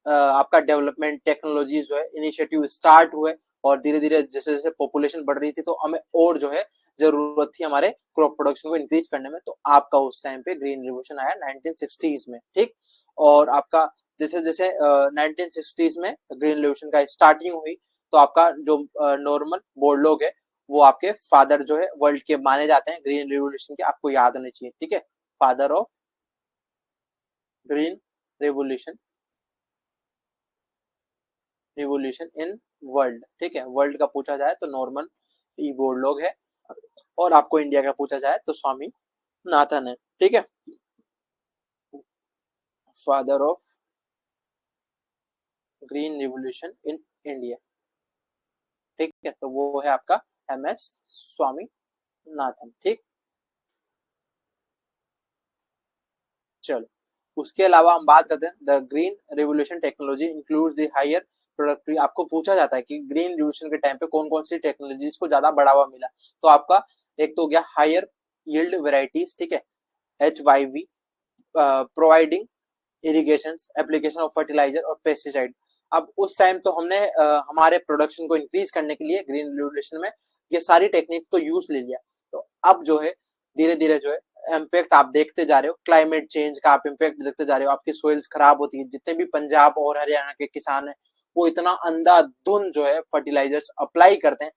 आपका डेवलपमेंट टेक्नोलॉजी जो है इनिशिएटिव स्टार्ट हुए और धीरे धीरे जैसे जैसे पॉपुलेशन बढ़ रही थी तो हमें और जो है जरूरत थी हमारे क्रॉप प्रोडक्शन को इंक्रीज करने में, तो आपका उस टाइम पे ग्रीन रिवोल्यूशन आया 1960s में, ठीक। और आपका जैसे जैसे 1960s में ग्रीन रिवोल्यूशन का स्टार्टिंग हुई तो आपका जो नॉर्मल बोर्ड लोग है वो आपके फादर जो है वर्ल्ड के माने जाते हैं ग्रीन रिवोल्यूशन के, आपको याद होने चाहिए, ठीक है। Father of green revolution revolution in world, ठीक है। वर्ल्ड का पूछा जाए तो नॉर्मल ई बोर्ड लोग है और आपको इंडिया का पूछा जाए तो स्वामी नाथन है, ठीक है। Father of green revolution in India, ठीक है। तो वो है आपका MS स्वामी नाथन, ठीक। चलो उसके अलावा हम बात करते हैं the green revolution technology includes the higher productivity. आपको पूछा जाता है कि ग्रीन रिवोल्यूशन के टाइम पे कौन कौन सी टेक्नोलॉजीज को ज्यादा बढ़ावा मिला, तो आपका एक तो हो गया हायर यील्ड वेराइटीज, ठीक है, HYV, providing irrigation application of fertiliser और पेस्टिसाइड। अब उस टाइम तो हमने हमारे प्रोडक्शन को इंक्रीज करने के लिए ग्रीन रिवोल्यूशन में ये सारी टेक्निक्स को यूज ले लिया। तो अब जो है धीरे धीरे जो है इम्पैक्ट आप देखते जा रहे हो, क्लाइमेट चेंज का आप इम्पैक्ट देखते जा रहे हो, आपकी सोइल्स खराब होती है। जितने भी पंजाब और हरियाणा के किसान है वो इतना अंधाधुंध जो है फर्टिलाइजर्स अप्लाई करते हैं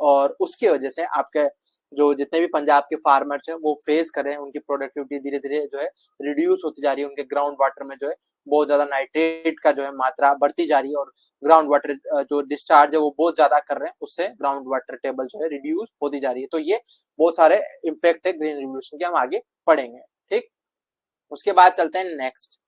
और उसकी वजह से आपके जो जितने भी पंजाब के फार्मर्स हैं वो फेस कर रहे हैं, उनकी प्रोडक्टिविटी धीरे धीरे जो है रिड्यूस होती जा रही है, उनके ग्राउंड वाटर में जो है बहुत ज्यादा नाइट्रेट का जो है मात्रा बढ़ती जा रही है और ग्राउंड वाटर जो डिस्चार्ज है वो बहुत ज्यादा कर रहे हैं, उससे ग्राउंड वाटर टेबल जो है रिड्यूस होती जा रही है। तो ये बहुत सारे इम्पैक्ट है ग्रीन रिवोल्यूशन के, हम आगे पढ़ेंगे, ठीक। उसके बाद चलते हैं नेक्स्ट।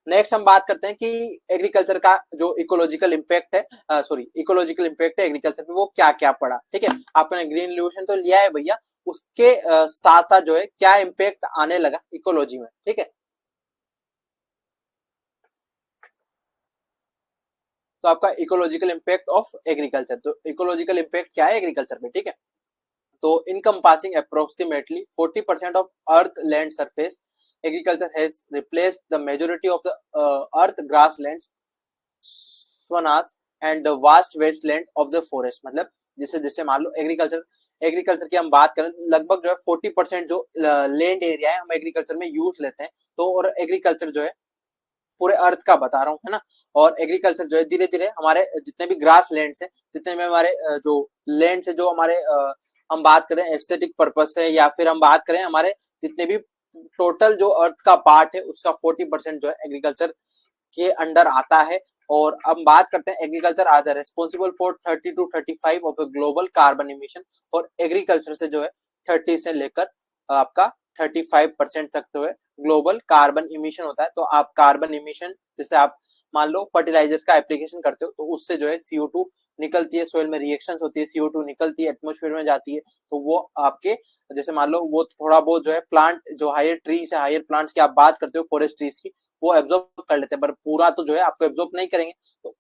नेक्स्ट हम बात करते हैं कि एग्रीकल्चर का जो इकोलॉजिकल इम्पैक्ट है, सॉरी इकोलॉजिकल इम्पैक्ट है एग्रीकल्चर पे, वो क्या क्या पड़ा, ठीक है। आपने ग्रीन रिवोल्यूशन तो लिया है भैया, उसके साथ साथ जो है क्या इम्पैक्ट आने लगा इकोलॉजी में, ठीक है। तो आपका इकोलॉजिकल इम्पैक्ट ऑफ एग्रीकल्चर, तो इकोलॉजिकल इम्पैक्ट क्या है एग्रीकल्चर पे, ठीक है। तो encompassing approximately 40% of earth land surface, agriculture has replaced the majority of the earth grasslands, swamps and the vast wasteland of the forest। मतलब जैसे जैसे मान लो एग्रीकल्चर की हम बात करें लगभग जो है 40% जो लैंड एरिया है हम एग्रीकल्चर में यूज लेते हैं। तो और एग्रीकल्चर जो है पूरे अर्थ का बता रहा हूँ, है ना। और एग्रीकल्चर जो है धीरे धीरे हमारे जितने भी ग्रास लैंड है, जितने भी हमारे जो लैंड है, जो हमारे हम बात करें एस्थेटिक पर्पज से या फिर हम बात करें हमारे जितने भी टोटल जो अर्थ का पार्ट है उसका 40% जो है एग्रीकल्चर के अंडर आता है। और अब बात करते हैं agriculture are the responsible for 30 to 35 of global carbon emission. और एग्रीकल्चर से जो है 30 से लेकर आपका 35% तक जो है ग्लोबल कार्बन इमिशन होता है। तो आप कार्बन इमिशन जैसे आप मान लो फर्टिलाइजर्स का एप्लीकेशन करते हो तो उससे जो है CO2 निकलती है, सोइल में रिएक्शंस होती है, CO2 निकलती है, एटमोस्फेयर में जाती है। तो वो आपके जैसे मान लो वो थोड़ा बहुत जो है प्लांट जो हायर ट्रीज है, हायर प्लांट्स की आप बात करते हो फॉरेस्ट ट्रीज की, वो एब्जॉर्ब कर लेते हैं, पर पूरा तो जो है आपको एब्जॉर्ब नहीं करेंगे। तो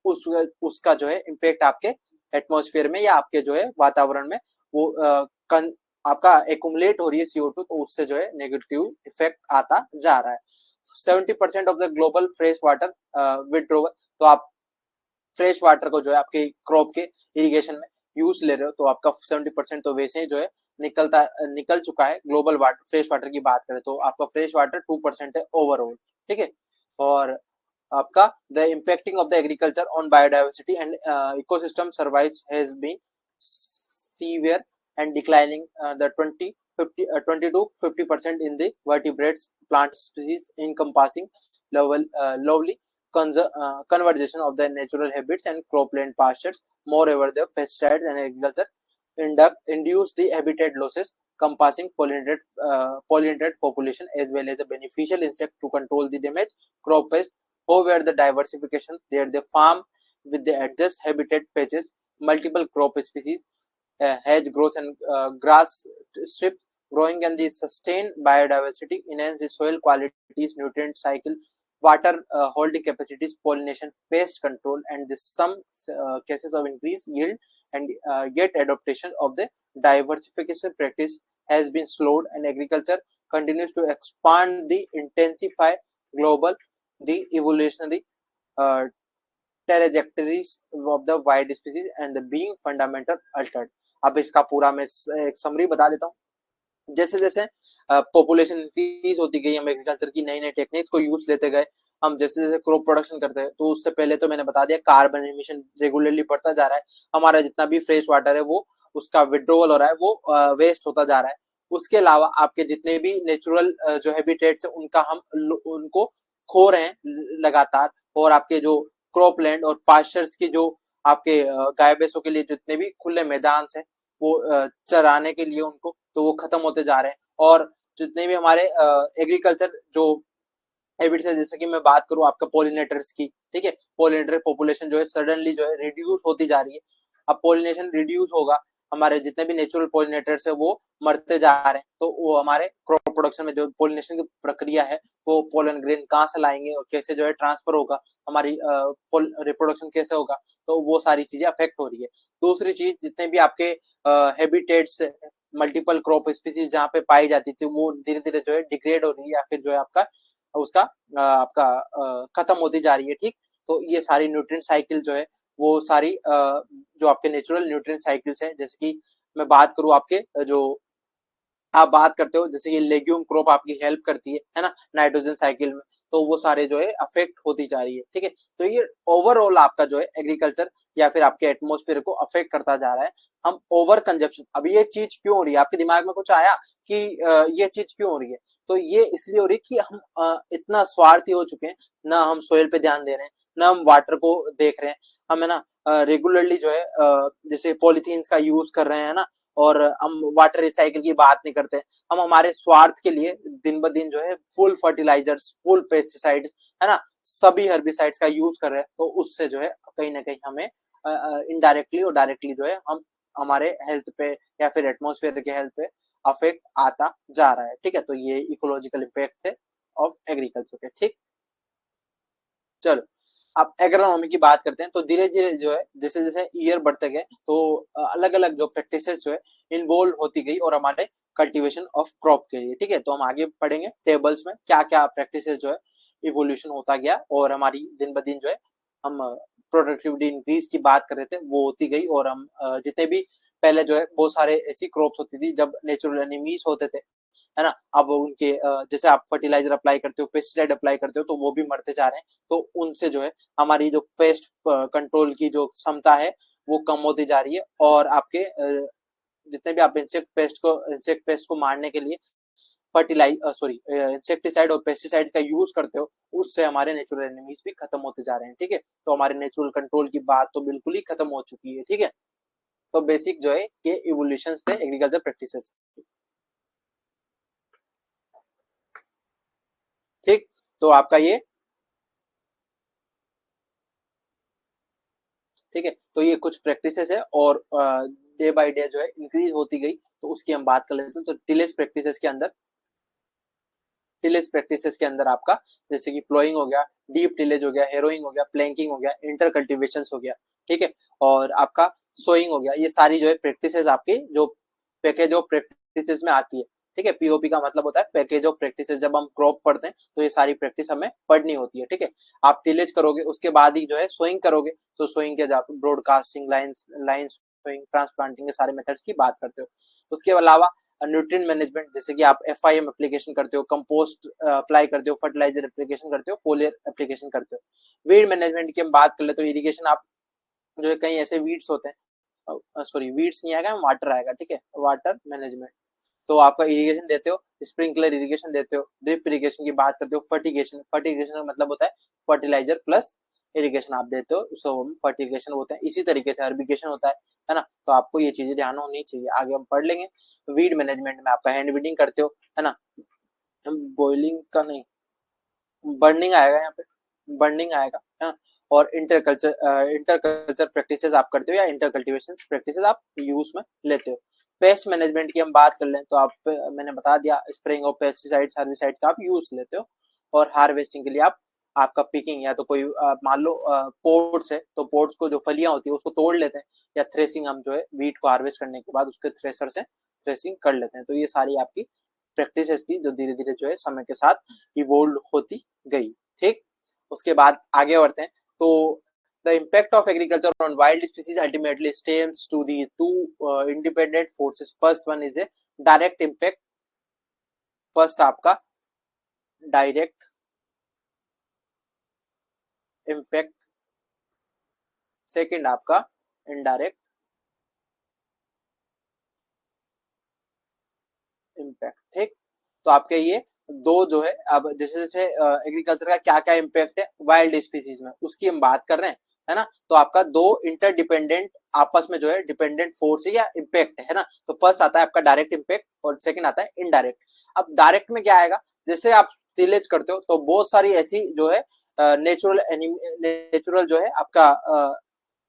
उसका जो है इम्पैक्ट आपके एटमोस्फेयर में या आपके जो है वातावरण में वो आपका एकुमुलेट हो रही है CO2, तो उससे जो है नेगेटिव इफेक्ट आता जा रहा है। 70% of the global fresh water withdrawal. तो आप फ्रेश वाटर को जो है आपके क्रॉप के इरिगेशन में यूज ले रहे हो तो आपका 70% तो वैसे ही जो है निकल चुका है। ग्लोबल वाटर फ्रेश वाटर की बात करें तो आपका फ्रेश वाटर 2% है ओवरऑल, ठीक है। और आपका the impacting of the agriculture on biodiversity and ecosystem survives has been severe and declining the 20 to 50% in the vertebrates plant species encompassing lovely conversion of the natural habits and cropland pastures. Moreover, the pesticides and agriculture induce the habitat losses compassing pollinated population as well as the beneficial insect to control the damage crop pest. However, the diversification there they farm with the adjust habitat patches, multiple crop species, hedge growth and grass strips growing and the sustained biodiversity, enhance the soil qualities, nutrient cycle, water holding capacities, pollination, pest control, and the some cases of increased yield and yet adaptation of the diversification practice has been slowed and agriculture continues to expand the intensify global the evolutionary uh, trajectories of the wide species and the being fundamental altered. अब इसका पूरा मैं एक summary बता देता हूँ। जैसे जैसे पॉपुलेशन इंक्रीज होती गई, हम एग्रीकल्चर की नई नई टेक्निक्स को यूज लेते गए, हम जैसे जैसे क्रॉप प्रोडक्शन करते हैं तो उससे पहले तो मैंने बता दिया कार्बन एमिशन रेगुलरली बढ़ता जा रहा है, हमारा जितना भी फ्रेश वाटर है वो उसका विड्रोवल हो रहा है, वो वेस्ट होता जा रहा है। उसके अलावा आपके जितने भी नेचुरल जो हैबिटेट्स है उनका हम उनको खो रहे हैं लगातार, और आपके जो क्रॉप लैंड और पास्चर्स की जो आपके गाय भैंसों के लिए जितने भी खुले मैदान है वो चराने के लिए उनको, तो वो खत्म होते जा रहे हैं। और जितने भी हमारे एग्रीकल्चर जो हैबिट्स है, जैसे कि मैं बात करूं आपका पॉलिनेटर्स की, ठीक है, पॉलिनेटर पॉपुलेशन जो है सडनली जो है रिड्यूस होती जा रही है। अब पॉलिनेशन रिड्यूस होगा, हमारे जितने भी नेचुरल पॉलिनेटर्स है वो मरते जा रहे हैं, तो वो हमारे क्रॉप प्रोडक्शन में जो पॉलिनेशन की प्रक्रिया है वो पोलन ग्रेन कहाँ से लाएंगे और कैसे जो है ट्रांसफर होगा, हमारी रिप्रोडक्शन कैसे होगा, तो वो सारी चीजें अफेक्ट हो रही है। दूसरी चीज, जितने भी आपके हैबिटेट्स मल्टीपल क्रॉप स्पीसीज जहाँ पे पाई जाती थी वो धीरे धीरे जो है डिग्रेड हो रही है या फिर जो है आपका उसका आपका खत्म होती जा रही है, ठीक। तो ये सारी न्यूट्रिएंट साइकिल जो है वो सारी जो आपके नेचुरल न्यूट्रिएंट साइकिल्स है, जैसे कि मैं बात करूं आपके जो आप बात करते हो जैसे कि लेग्यूम क्रॉप आपकी हेल्प करती है ना, नाइट्रोजन साइकिल में, तो वो सारे जो है अफेक्ट होती जा रही है, ठीक है। तो ये ओवरऑल आपका जो है एग्रीकल्चर या फिर आपके एटमोस्फेयर को अफेक्ट करता जा रहा है। हम ओवर कंजप्शन, अब ये चीज क्यों हो रही है, आपके दिमाग में कुछ आया कि ये चीज क्यों हो रही है? तो ये इसलिए हो रही है कि हम इतना स्वार्थी हो चुके हैं, ना हम सोइल पे ध्यान दे रहे हैं, ना हम वाटर को देख रहे हैं, हम है ना रेगुलरली जो है जैसे पॉलिथीन्स का यूज कर रहे हैं ना, और हम वाटर रिसाइकिल की बात नहीं करते, हम हमारे स्वार्थ के लिए दिन ब दिन जो है फुल फर्टिलाइजर्स, फुल पेस्टिसाइड्स, है ना, सभी हर्बिसाइड्स का यूज कर रहे हैं, तो उससे जो है कहीं ना कहीं हमें इनडायरेक्टली और डायरेक्टली जो है हम हमारे हेल्थ पे या फिर एटमोस्फेयर के हेल्थ पे अफेक्ट आता जा रहा है, ठीक है। तो ये इकोलॉजिकल इम्पैक्ट है ऑफ एग्रीकल्चर के, ठीक। चलो अब एग्रोनॉमी की बात करते हैं, तो धीरे धीरे जो है जैसे जैसे ईयर बढ़ते गए तो अलग अलग जो प्रैक्टिसेस जो है इन्वॉल्व होती गई और हमारे कल्टीवेशन ऑफ क्रॉप के लिए, ठीक है। तो हम आगे पढ़ेंगे टेबल्स में क्या क्या प्रैक्टिसेस जो है इवोल्यूशन होता गया, और हमारी दिन ब दिन जो है हम प्रोडक्टिविटी इंक्रीज की बात कर रहे थे वो होती गई, और हम जितने भी पहले जो है बहुत सारे ऐसी क्रॉप्स होती थी जब नेचुरल एनिमीज होते थे, है ना, अब उनके जैसे आप फर्टिलाइजर अप्लाई करते हो, पेस्टिसाइड अप्लाई करते हो, तो वो भी मरते जा रहे हैं, तो उनसे जो है हमारी जो पेस्ट कंट्रोल की जो क्षमता है वो कम होती जा रही है, और आपके जितने भी आप इंसेक्ट पेस्ट को मारने के लिए फर्टिलाइज सॉरी इंसेक्टिसाइड और पेस्टिसाइड का यूज करते हो, उससे हमारे नेचुरल एनिमीज भी खत्म होते जा रहे हैं, ठीक है। तो हमारे नेचुरल कंट्रोल की बात तो बिल्कुल ही खत्म हो चुकी है, ठीक है। तो बेसिक जो है ये इवोल्यूशन थे एग्रीकल्चर प्रैक्टिसेस, ठीक। तो आपका ये ठीक है, तो ये कुछ प्रैक्टिसेस है, और डे बाय डे जो है इंक्रीज होती गई, तो उसकी हम बात कर लेते हैं। तो टिलेज प्रैक्टिसेस के अंदर आपका जैसे कि प्लोइंग हो गया, डीप टिलेज हो गया, हेरोइंग हो गया, प्लैंकिंग हो गया, इंटर कल्टिवेशन हो गया, ठीक है, और आपका सोइंग हो गया, ये सारी जो है प्रैक्टिसेस आपकी जो पैकेज ऑफ प्रैक्टिसेस में आती है, ठीक है। पीओपी का मतलब होता है पैकेज ऑफ प्रैक्टिसेस, जब हम क्रॉप पढ़ते हैं तो ये सारी प्रैक्टिस हमें पढ़नी होती है, ठीक है। आप टिलेज करोगे उसके बाद ही जो है सोइंग करोगे, तो सोइंग के आप ब्रॉडकास्टिंग लाइन सोइंग ट्रांसप्लांटिंग के सारे मेथड्स की बात करते हो। उसके अलावा न्यूट्रिएंट मैनेजमेंट, जैसे कि आप एफआईएम एप्लीकेशन करते हो, कंपोस्ट अप्लाई करते हो, फर्टिलाइजर एप्लीकेशन करते हो, फोलियर एप्लीकेशन करते हो। वीड मैनेजमेंट की हम बात कर ले तो इरिगेशन, आप जो है कई ऐसे वीड्स होते हैं, सॉरी वीड्स नहीं आएगा, वाटर आएगा, ठीक है, वाटर मैनेजमेंट, तो आपका इरिगेशन देते हो, स्प्रिंकलर इरिगेशन देते हो, ड्रिप इरिगेशन की बात करते हो, फर्टिगेशन, फर्टिगेशन का मतलब होता है फर्टिलाइजर प्लस इरिगेशन आप देते हो उसको हम फर्टिगेशन बोलते हैं। इसी तरीके से हर्बिगेशन होता है ना? तो आपको ये चीजें ध्यान होनी चाहिए, आगे हम पढ़ लेंगे। वीड मैनेजमेंट में आपका हैंड वीडिंग करते हो, है ना? बॉइलिंग का नहीं, बर्निंग आएगा यहाँ पे, बर्निंग आएगा, है ना? और इंटर कल्चर प्रैक्टिसेस आप करते हो या इंटर कल्टीवेशन प्रैक्टिसेस आप यूज में लेते हो। पेस्ट मैनेजमेंट की हम बात कर लें तो आप, मैंने बता दिया, स्प्रेइंग ऑफ पेस्टिसाइड्स हर्बिसाइड्स का आप यूज लेते हो। और हार्वेस्टिंग के लिए आप, आपका पिकिंग, या तो कोई मान लो पोर्ट्स है तो पोर्ट्स को जो फलियां होती है उसको तोड़ लेते हैं, या थ्रेसिंग हम जो है वीट को हार्वेस्ट करने के बाद उसके थ्रेसर से थ्रेसिंग कर लेते हैं। तो ये सारी आपकी प्रैक्टिसेस थी जो धीरे धीरे जो है समय के साथ इवोल्व होती गई। ठीक, उसके बाद आगे बढ़ते हैं। तो the impact of agriculture on wild species ultimately stems to the two independent forces. First one is a direct impact, first आपका डायरेक्ट इम्पैक्ट, सेकंड आपका इनडायरेक्ट इम्पैक्ट। ठीक, तो आपके ये दो जो है, अब जैसे जैसे एग्रीकल्चर का क्या क्या इम्पैक्ट है वाइल्ड स्पीसीज में उसकी हम बात कर रहे हैं, है ना? तो आपका दो इंटरडिपेंडेंट आपस में जो है डिपेंडेंट फोर्स है या इम्पैक्ट है ना? तो फर्स्ट आता है आपका डायरेक्ट इम्पैक्ट और सेकंड आता है इनडायरेक्ट। अब डायरेक्ट में क्या आएगा, जैसे आप टिलेज करते हो तो बहुत सारी ऐसी जो है नेचुरल जो है आपका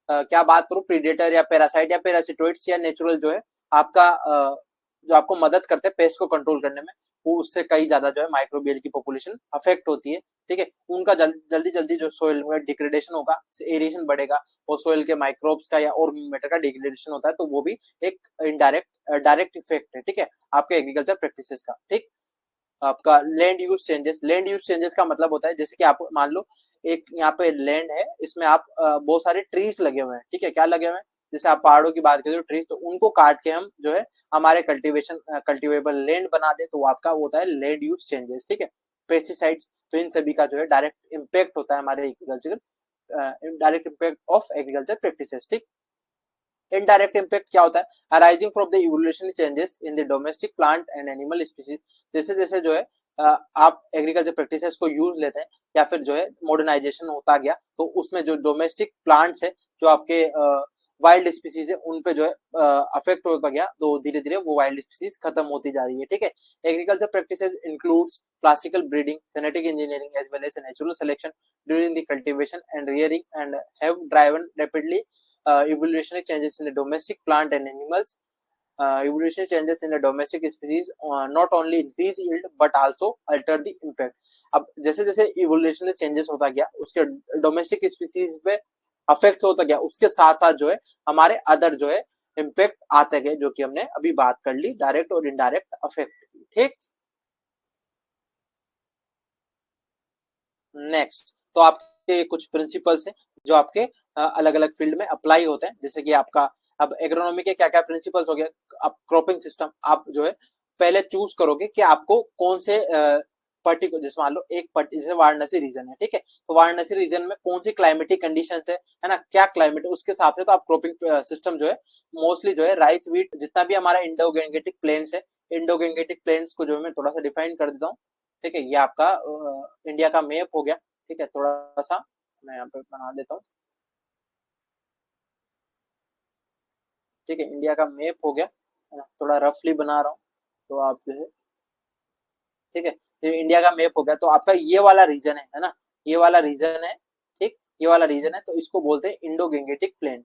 क्या बात करूं, प्रीडेटर या पैरासाइट या पैरासिटोइड्स या नेचुरल जो है आपका जो आपको मदद करते हैं पेस्ट को कंट्रोल करने में, वो उससे कई ज्यादा जो है माइक्रोबियल की पॉपुलेशन अफेक्ट होती है। ठीक है, उनका जल्दी जल्दी जो सोइल में डिग्रेडेशन होगा, एरिएशन बढ़ेगा और सोइल के माइक्रोब्स का या और मैटर का डिग्रेडेशन होता है, तो वो भी एक इनडायरेक्ट डायरेक्ट इफेक्ट है। ठीक है, आपके एग्रीकल्चर प्रैक्टिसेस का। ठीक, आपका land use changes, land use changes का मतलब होता है जैसे कि आप मान लो एक यहाँ पे लैंड है, इसमें आप बहुत सारे ट्रीज लगे हुए हैं। ठीक है, क्या लगे हुए हैं, जैसे आप पहाड़ों की बात करें तो ट्रीज, तो उनको काट के हम जो है हमारे कल्टीवेशन कल्टीवेबल लैंड बना दे, तो वो आपका होता है लैंड यूज चेंजेस। ठीक है, पेस्टिसाइड्स, तो इन सभी का जो है डायरेक्ट इम्पैक्ट होता है हमारे agriculture, direct impact of agriculture practices. ठीक, इनडायरेक्ट इम्पैक्ट क्या होता है, arising from the evolutionary changes in the domestic plant and animal species. जैसे जैसे जो है आप एग्रीकल्चर प्रैक्टिसेस को यूज लेते हैं या फिर जो है मॉडर्नाइजेशन होता गया, तो उसमें जो डोमेस्टिक प्लांट्स है, जो आपके वाइल्ड स्पीसीज है, उन पे जो है अफेक्ट होता गया, तो धीरे धीरे वो वाइल्ड स्पीसीज खत्म होती जा रही है। ठीक है, agriculture practices includes classical breeding, genetic engineering as well as natural selection during the cultivation and rearing and have driven rapidly evolutionary changes in the domestic plant and animals. Evolutionary changes in the domestic species not only increase yield but also alter the impact. अब जैसे जैसे evolutionary changes होता गया, उसके domestic species पे affect होता गया, उसके साथ साथ जो है हमारे अदर जो है इम्पैक्ट आते गए, जो कि हमने अभी बात कर ली, डायरेक्ट और इनडायरेक्ट अफेक्ट। ठीक, नेक्स्ट, तो आपके कुछ प्रिंसिपल्स हैं जो आपके अलग अलग फील्ड में अप्लाई होते हैं, जैसे कि आपका अब एग्रोनॉमी के क्या क्या प्रिंसिपल्स हो गए। अब क्रॉपिंग सिस्टम आप जो है पहले चूज करोगे कि आपको कौन से पर्टिकुलर, जैसे मान लो एक जैसे वाराणसी रीजन है, ठीक है, तो वाराणसी रीजन में कौन सी क्लाइमेटिक कंडीशंस है ना, क्या क्लाइमेट है, उसके हिसाब से तो आप क्रॉपिंग सिस्टम जो है मोस्टली जो है राइस व्हीट, जितना भी हमारा इंडो गैंगेटिक प्लेन्स है, इंडो गैंगेटिक प्लेन्स को जो है मैं थोड़ा सा डिफाइन कर देता हूँ। ठीक है, ये आपका इंडिया का मैप हो गया। ठीक है, थोड़ा सा मैं यहाँ पे बना देता हूँ। ठीक है, इंडिया का मैप हो गया, है ना? थोड़ा रफली बना रहा हूँ तो आप जो है, ठीक है, तो इंडिया का मैप हो गया, तो आपका ये वाला रीजन है ना, ये वाला रीजन है। ठीक, ये वाला रीजन है, तो इसको बोलते हैं Indo Gangetic plain.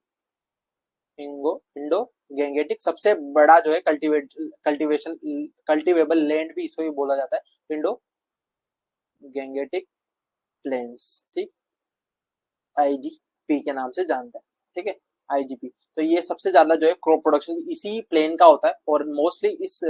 Indo Gangetic सबसे बड़ा जो है कल्टिवेशन कल्टिवेबल लैंड भी इसको ही बोला जाता है, इंडो गैंगेटिक प्लेन्स। ठीक, आईजीपी के नाम से जानते हैं। ठीक है, आईजीपी, तो ये सबसे ज्यादा जो है क्रॉप प्रोडक्शन इसी प्लेन का होता है, और मोस्टली इस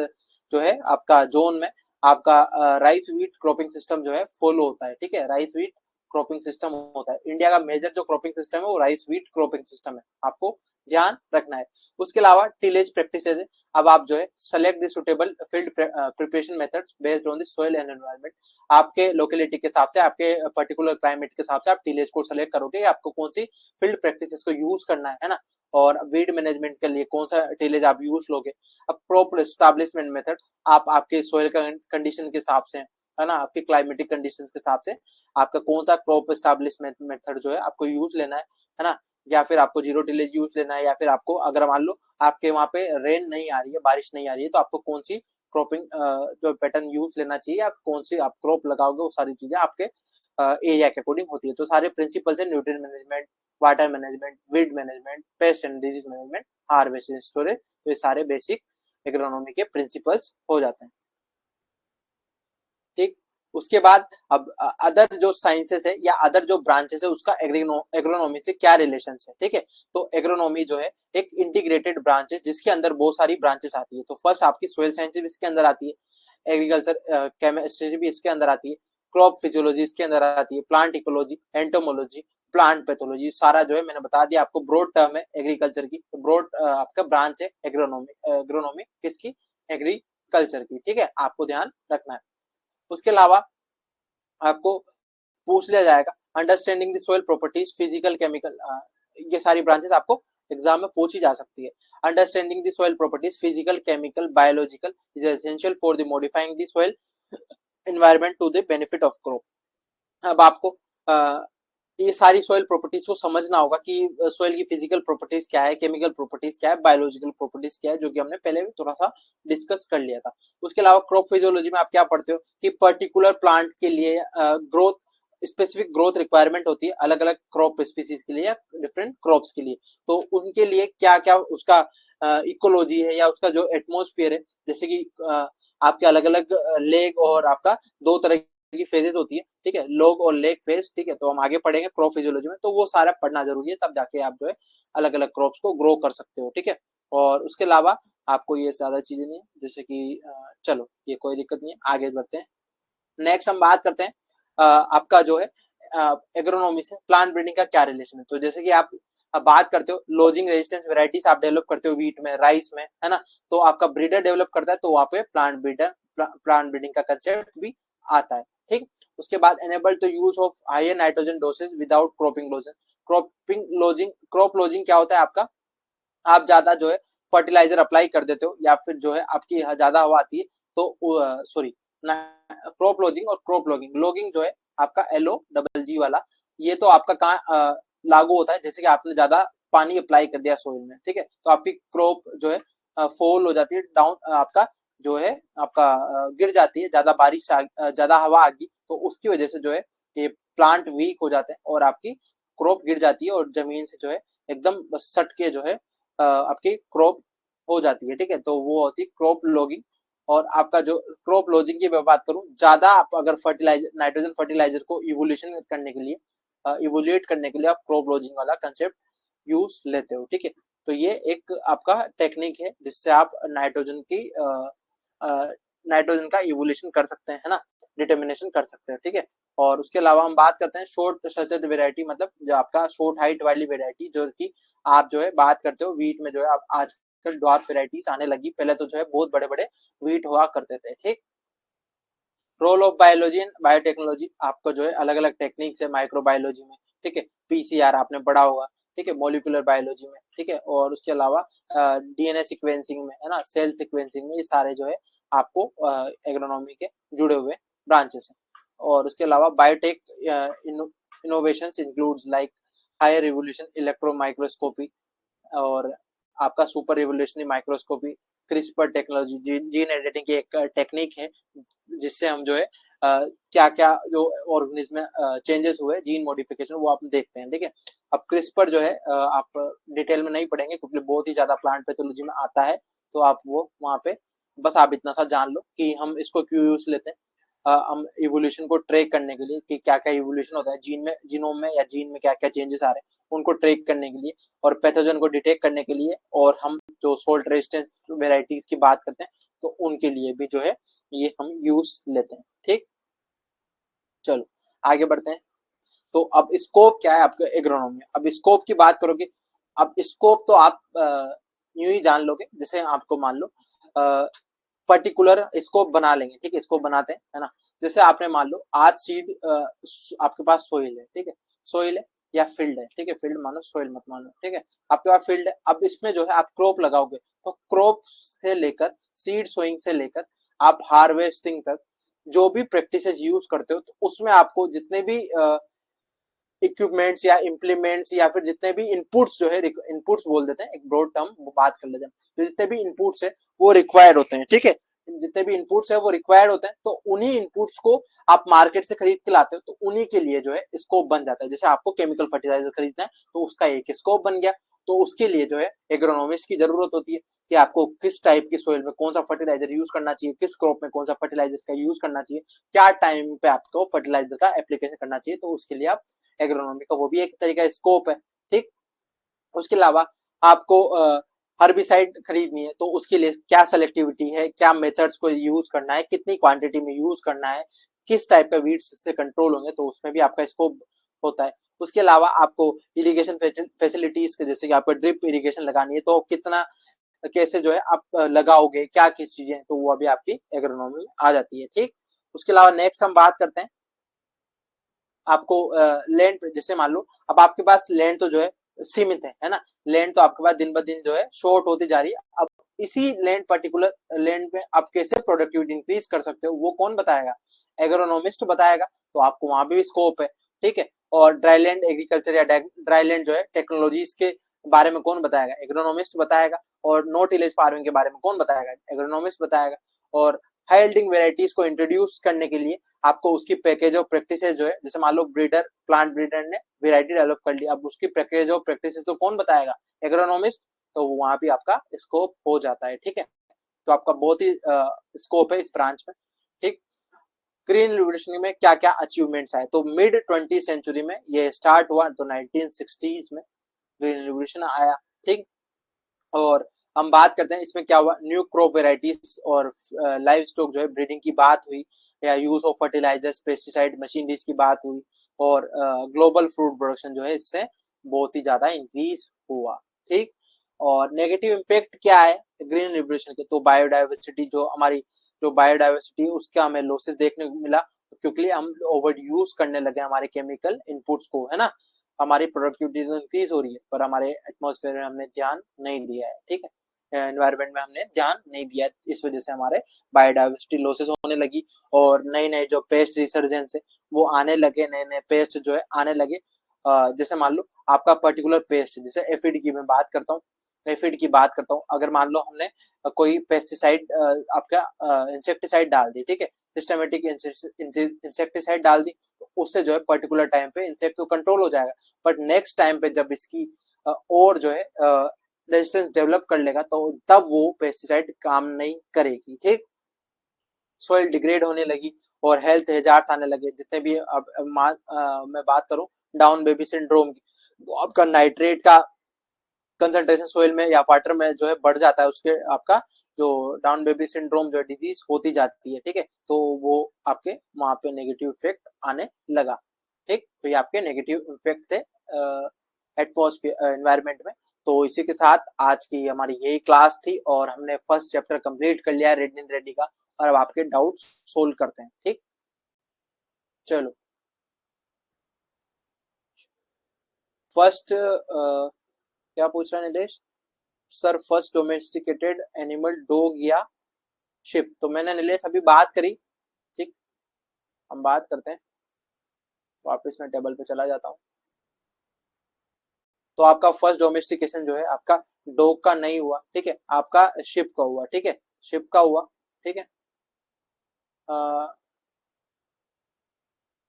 जो है आपका जोन में आपका राइस व्हीट क्रॉपिंग सिस्टम जो है फॉलो होता है। ठीक है, राइस व्हीट क्रॉपिंग सिस्टम होता है, इंडिया का मेजर जो क्रॉपिंग सिस्टम है वो राइस व्हीट क्रॉपिंग सिस्टम है, आपको ध्यान रखना है। उसके अलावा टिलेज प्रैक्टिसेस है। अब आप जो है select the suitable field preparation methods based on the soil and environment. आपके लोकेलिटी के हिसाब से, आपके पर्टिकुलर क्लाइमेट के हिसाब से आप टिलेज को सेलेक्ट करोगे, आपको कौन सी फील्ड प्रैक्टिसेस को यूज करना है ना, और वीड मैनेजमेंट के लिए कौन सा टिलेज आप यूज लोगे। अब क्रॉप एस्टैब्लिशमेंट मेथड, आप आपके सॉइल कंडीशन के हिसाब से है ना, आपके क्लाइमेटिक कंडीशंस के हिसाब से आपका कौन सा क्रॉप एस्टैब्लिशमेंट मेथड जो है आपको यूज लेना है ना, या फिर आपको जीरो टिलेज यूज लेना है, या फिर आपको अगर मान लो आपके वहां पे रेन नहीं आ रही है, बारिश नहीं आ रही है, तो आपको कौन सी क्रॉपिंग जो पैटर्न यूज लेना चाहिए, आप कौन सी आप क्रॉप लगाओगे, वो सारी चीजें आपके एरिया के अकॉर्डिंग होती है। तो सारे प्रिंसिपल्स है, nutrient management, water management, weed management, paste and disease management, harvest storage, तो ये सारे बेसिक एग्रोनॉमी के प्रिंसिपल्स हो जाते हैं। ठीक, उसके बाद अब अदर जो साइंसेस है या अदर जो ब्रांचेस है उसका एग्रोनॉमी से क्या रिलेशन है। ठीक है, तो एग्रोनॉमी जो है एक इंटीग्रेटेड ब्रांच है जिसके अंदर बहुत सारी ब्रांचेस आती है। तो फर्स्ट आपकी सोयल साइंस भी इसके अंदर आती है, एग्रीकल्चर केमिस्ट्री भी इसके अंदर आती है, क्रॉप फिजियोलॉजी इसके अंदर आती है, plant ecology, entomology, plant pathology, सारा जो है मैंने बता दिया आपको, ब्रॉड टर्म है एग्रीकल्चर की, ब्रॉड आपका ब्रांच है एग्रोनॉमी। एग्रोनॉमी किसकी? एग्रीकल्चर की। ठीक है, आपको ध्यान रखना है। उसके अलावा आपको पूछ लिया जाएगा understanding the soil properties, physical, chemical, ये सारी ब्रांचेस आपको एग्जाम में पूछी जा सकती है। Understanding the soil properties, physical, chemical, biological is essential for the modifying the soil environment to the benefit of crop. अब आपको ये सारी सॉइल प्रॉपर्टीज को समझना होगा कि सॉइल की फिजिकल प्रॉपर्टीज क्या है, केमिकल प्रॉपर्टीज क्या है, बायोलॉजिकल प्रॉपर्टीज क्या है, जो कि हमने पहले भी थोड़ा सा डिस्कस कर लिया था। उसके अलावा क्रॉप फिजियोलॉजी में आप क्या पढ़ते हो कि पर्टिकुलर प्लांट के लिए ग्रोथ, स्पेसिफिक ग्रोथ रिक्वायरमेंट होती है अलग अलग क्रॉप स्पीसीज के लिए या डिफरेंट क्रॉप्स के लिए, तो उनके लिए क्या क्या उसका इकोलॉजी है या उसका जो एटमोस्फियर है, जैसे कि आपके अलग अलग लेग और आपका दो तरह की फेजेस होती है। ठीक है, लोग और लेग फेज। ठीक है, तो हम आगे पढ़ेंगे क्रॉप फिजियोलॉजी में, तो वो सारा पढ़ना जरूरी है, तब जाके आप जो है अलग अलग क्रॉप्स को ग्रो कर सकते हो। ठीक है, और उसके अलावा आपको ये ज्यादा चीजें नहीं है, जैसे कि चलो ये कोई दिक्कत नहीं है, आगे बढ़ते हैं। नेक्स्ट हम बात करते हैं आपका जो है एग्रोनॉमी से प्लांट ब्रीडिंग का क्या रिलेशन है। तो जैसे कि आप बात करते हो लोजिंग रेजिस्टेंस वेराइटीज आप डेवलप करते हो व्हीट में, राइस में, है ना, तो आपका ब्रीडर डेवलप करता है, तो वहां पे प्लांट ब्रीडिंग का कंसेप्ट भी आता है। ठीक, उसके बाद enable to use of higher nitrogen dosage without cropping lodging. Crop lodging क्या होता है आपका, आप ज्यादा जो है फर्टिलाइजर अप्लाई कर देते हो या फिर जो है आपकी ज्यादा हवा आती है, तो सॉरी, क्रॉप लॉजिंग और क्रॉप लॉगिंग, लॉगिंग जो है आपका LOGG वाला, ये तो आपका कहाँ लागू होता है, जैसे कि आपने ज्यादा पानी अप्लाई कर दिया सोइल में। ठीक है, तो आपकी क्रॉप जो है फॉल हो जाती है, डाउन आपका जो है आपका गिर जाती है, ज्यादा बारिश ज्यादा हवा आ गई, तो उसकी वजह से जो है ये प्लांट वीक हो जाते हैं और आपकी क्रॉप गिर जाती है और जमीन से जो है एकदम सट के जो है आपकी क्रॉप हो जाती है। ठीक है, तो वो होती है क्रॉप लॉगिंग। और आपका जो क्रॉप लॉजिंग की मैं बात करूं, ज्यादा आप अगर फर्टिलाइजर, नाइट्रोजन फर्टिलाइजर को इवोल्यूशन करने के लिए, इवोल्यूट करने के लिए आप क्रॉप लॉजिंग वाला कंसेप्ट यूज लेते हो। ठीक है, तो ये एक आपका टेक्निक है जिससे आप नाइट्रोजन का इवोल्यूशन कर सकते हैं, है ना, डिटर्मिनेशन कर सकते हैं। ठीक है, और उसके अलावा हम बात करते हैं शॉर्ट स्ट्रक्चर्ड वेराइटी, मतलब जो आपका शॉर्ट हाइट वाली वेराइटी, जो कि आप जो है बात करते हो व्हीट में, जो है आप आजकल ड्वार्फ वेराइटीज आने लगी, पहले तो जो है बहुत बड़े बड़े व्हीट हुआ करते थे। ठीक, role of biology and biotechnology, आपको जो है अलग अलग टेक्निक्स है माइक्रोबायोलॉजी में। ठीक है, PCR आपने पढ़ा होगा। ठीक है, मोलिकुलर बायोलॉजी में। ठीक है, और उसके अलावा DNA सिक्वेंसिंग में, है ना, सेल सिक्वेंसिंग में, ये सारे जो है आपको एग्रोनॉमी के जुड़े हुए ब्रांचेस हैं। और उसके अलावा biotech innovation includes like higher revolution electro microscopy, और आपका super revolutionary microscopy, CRISPR technology, gene editing की एक टेक्निक है जिससे हम जो है क्या क्या जो ऑर्गेनिज्म में चेंजेस हुए, जीन मॉडिफिकेशन, वो आप देखते हैं। ठीक है, अब क्रिस्पर जो है आप डिटेल में नहीं पढ़ेंगे क्योंकि बहुत ही ज्यादा प्लांट पैथोलॉजी में आता है, तो आप वो वहां पे बस आप इतना सा जान लो कि हम इसको क्यों यूज लेते हैं। हम इवोल्यूशन को ट्रैक करने के लिए कि क्या क्या इवोल्यूशन होता है जीन में, जीनोम में या जीन में क्या क्या चेंजेस आ रहे हैं, उनको ट्रैक करने के लिए, और पैथोजन को डिटेक्ट करने के लिए, और हम जो सोल्ट रेजिस्टेंस वेराइटीज की बात करते हैं तो उनके लिए भी जो है ये हम यूज लेते हैं। ठीक, चलो आगे बढ़ते हैं। तो अब स्कोप क्या है आपके एग्रोनॉमी में, अब स्कोप की बात करोगे, अब स्कोप तो आप यूं ही जान लोगे, जैसे आपको मान लो पर्टिकुलर स्कोप बना लेंगे। ठीक है, स्कोप बनाते हैं, है ना, जैसे आपने मान लो आज सीड आपके पास सोइल है। ठीक है, सोइल है या फील्ड है। ठीक है, फील्ड मानो, सोइल मत मानो। ठीक है, आपके पास फील्ड है, अब इसमें जो है आप क्रॉप लगाओगे, तो क्रॉप से लेकर सीड सोइंग से लेकर आप हार्वेस्टिंग तक जो भी प्रैक्टिसेस यूज करते हो तो उसमें आपको जितने भी इक्विपमेंट्स या इम्प्लीमेंट्स या फिर जितने भी इनपुट्स जो है, इनपुट्स बोल देते हैं, एक ब्रॉड टर्म वो बात कर लेते हैं, तो जितने भी इनपुट्स है वो रिक्वायर्ड होते हैं, ठीक है, जितने भी इनपुट्स है वो रिक्वायर्ड होते हैं, तो उन्हीं इनपुट्स को आप मार्केट से खरीद के लाते हो, तो उन्हीं के लिए जो है स्कोप बन जाता है। जैसे आपको केमिकल फर्टिलाइजर खरीदना है तो उसका एक स्कोप बन गया, तो उसके लिए जो है एग्रोनॉमिस्ट की जरूरत होती है कि आपको किस टाइप की सोइल में कौन सा फर्टिलाइजर यूज करना चाहिए, किस क्रॉप में कौन सा फर्टिलाइजर का यूज करना चाहिए, क्या टाइम पे आपको फर्टिलाइजर का एप्लीकेशन करना चाहिए, तो उसके लिए आप एग्रोनॉमी का वो भी एक तरीका स्कोप है, ठीक। उसके अलावा आपको हर्बिसाइड खरीदनी है तो उसके लिए क्या सेलेक्टिविटी है, क्या मेथड्स को यूज करना है, कितनी क्वांटिटी में यूज करना है, किस टाइप का वीड्स से कंट्रोल होंगे, तो उसमें भी आपका स्कोप होता है। उसके अलावा आपको इरिगेशन फैसिलिटीज जैसे कि आपको ड्रिप इरिगेशन लगानी है तो कितना कैसे जो है आप लगाओगे, क्या किस चीजें, तो वो अभी आपकी एग्रोनॉमी में आ जाती है, ठीक। उसके अलावा नेक्स्ट हम बात करते हैं आपको लैंड, जैसे मान लो अब आपके पास लैंड तो जो है सीमित है ना, लैंड तो आपके पास दिन ब दिन जो है शॉर्ट होती जा रही है। अब इसी लैंड, पर्टिकुलर लैंड में आप कैसे प्रोडक्टिविटी इंक्रीज कर सकते हो वो कौन बताएगा, एग्रोनॉमिस्ट बताएगा, तो आपको वहां भी स्कोप है, ठीक है। और ड्राई लैंड एग्रीकल्चर या ड्राई लैंड जो है टेक्नोलॉजीज के बारे में कौन बताएगा, एग्रोनॉमिस्ट बताएगा। और नो टिलेज फार्मिंग के बारे में कौन बताएगा, एग्रोनॉमिस्ट बताएगा। और हाई यील्डिंग वेराइटीज को इंट्रोड्यूस करने के लिए आपको उसकी पैकेज ऑफ प्रैक्टिसेस जो है, जैसे मान लो ब्रीडर, प्लांट ब्रीडर ने वेराइटी डेवलप कर ली, अब उसकी पैकेज ऑफ प्रैक्टिसेस तो कौन बताएगा, एग्रोनॉमिस्ट, तो वहां भी आपका स्कोप हो जाता है, ठीक है। तो आपका बहुत ही स्कोप है इस ब्रांच में, ठीक। ग्रीन रिवोल्यूशन में क्या क्या अचीवमेंट्स आए, तो मिड 20th सेंचुरी में ये स्टार्ट हुआ, तो 1960s में ग्रीन रिवोल्यूशन आया, ठीक। और हम बात करते हैं इसमें क्या हुआ, न्यू क्रॉप वेराइटीज और लाइव स्टॉक जो है ब्रीडिंग की बात हुई, या use of fertilizers pesticide machineries की बात हुई, और ग्लोबल फ्रूट प्रोडक्शन जो है इससे बहुत ही ज्यादा इंक्रीज हुआ, ठीक। और नेगेटिव इम्पैक्ट क्या है ग्रीन रिवोल्यूशन के, तो बायोडाइवर्सिटी जो हमारी, जो बायोडाइवर्सिटी उसका हमें लॉसेस देखने को मिला, क्योंकि हम ओवर यूज करने लगे हमारे केमिकल इनपुट्स को, है ना। हमारी प्रोडक्टिविटी तो इंक्रीज हो रही है पर हमारे एटमोसफेयर में हमने ध्यान नहीं दिया है, ठीक है, एनवायरमेंट में हमने ध्यान नहीं दिया है, इस वजह से हमारे बायोडाइवर्सिटी लॉसेस होने लगी। और नए नए जो पेस्ट रिसर्जेंस है वो आने लगे, नए नए पेस्ट जो है आने लगे। जैसे मान लो आपका पर्टिकुलर पेस्ट, जैसे एफिड की मैं बात करता हूँ, एफिड की बात करता हूँ, अगर मान लो हमने कोई पेस्टिसाइड आपका इंसेक्टिसाइड डाल दी, ठीक है, सिस्टमेटिक इंसेक्टिसाइड डाल दी, तो उससे जो है पर्टिकुलर टाइम पे इंसेक्ट तो कंट्रोल हो जाएगा, बट नेक्स्ट टाइम पे जब इसकी और जो है रेजिस्टेंस डेवलप कर लेगा तो तब वो पेस्टिसाइड काम नहीं करेगी, ठीक। सॉइल डिग्रेड होने लगी और हेल्थ हेजार्ड्स आने लगे, जितने भी मैं बात करूं डाउन बेबी सिंड्रोम की, तो आपका नाइट्रेट का कंसंट्रेशन सोइल में या वाटर में जो है बढ़ जाता है, उसके आपका जो डाउन बेबी सिंड्रोम जो डिजीज होती जाती है, ठीक है, तो वो आपके वहां पे नेगेटिव इफेक्ट आने लगा, ठीक। तो ये आपके नेगेटिव इफेक्ट थे एटमोसफियर एनवायरमेंट में। तो इसी के साथ आज की हमारी यही क्लास थी और हमने फर्स्ट चैप्टर कंप्लीट कर लिया है रेड इन रेडी का, और अब आपके डाउट सोल्व करते हैं, ठीक। चलो, फर्स्ट क्या पूछ रहा है निदेश sir, first domesticated animal dog या शिप, तो मैंने नीलेश अभी बात करी, ठीक। हम बात करते हैं, वापस मैं टेबल पे चला जाता हूँ। तो आपका फर्स्ट डोमेस्टिकेशन जो है आपका डॉग का नहीं हुआ, ठीक है, आपका शिप का हुआ, ठीक है, शिप का हुआ, ठीक है।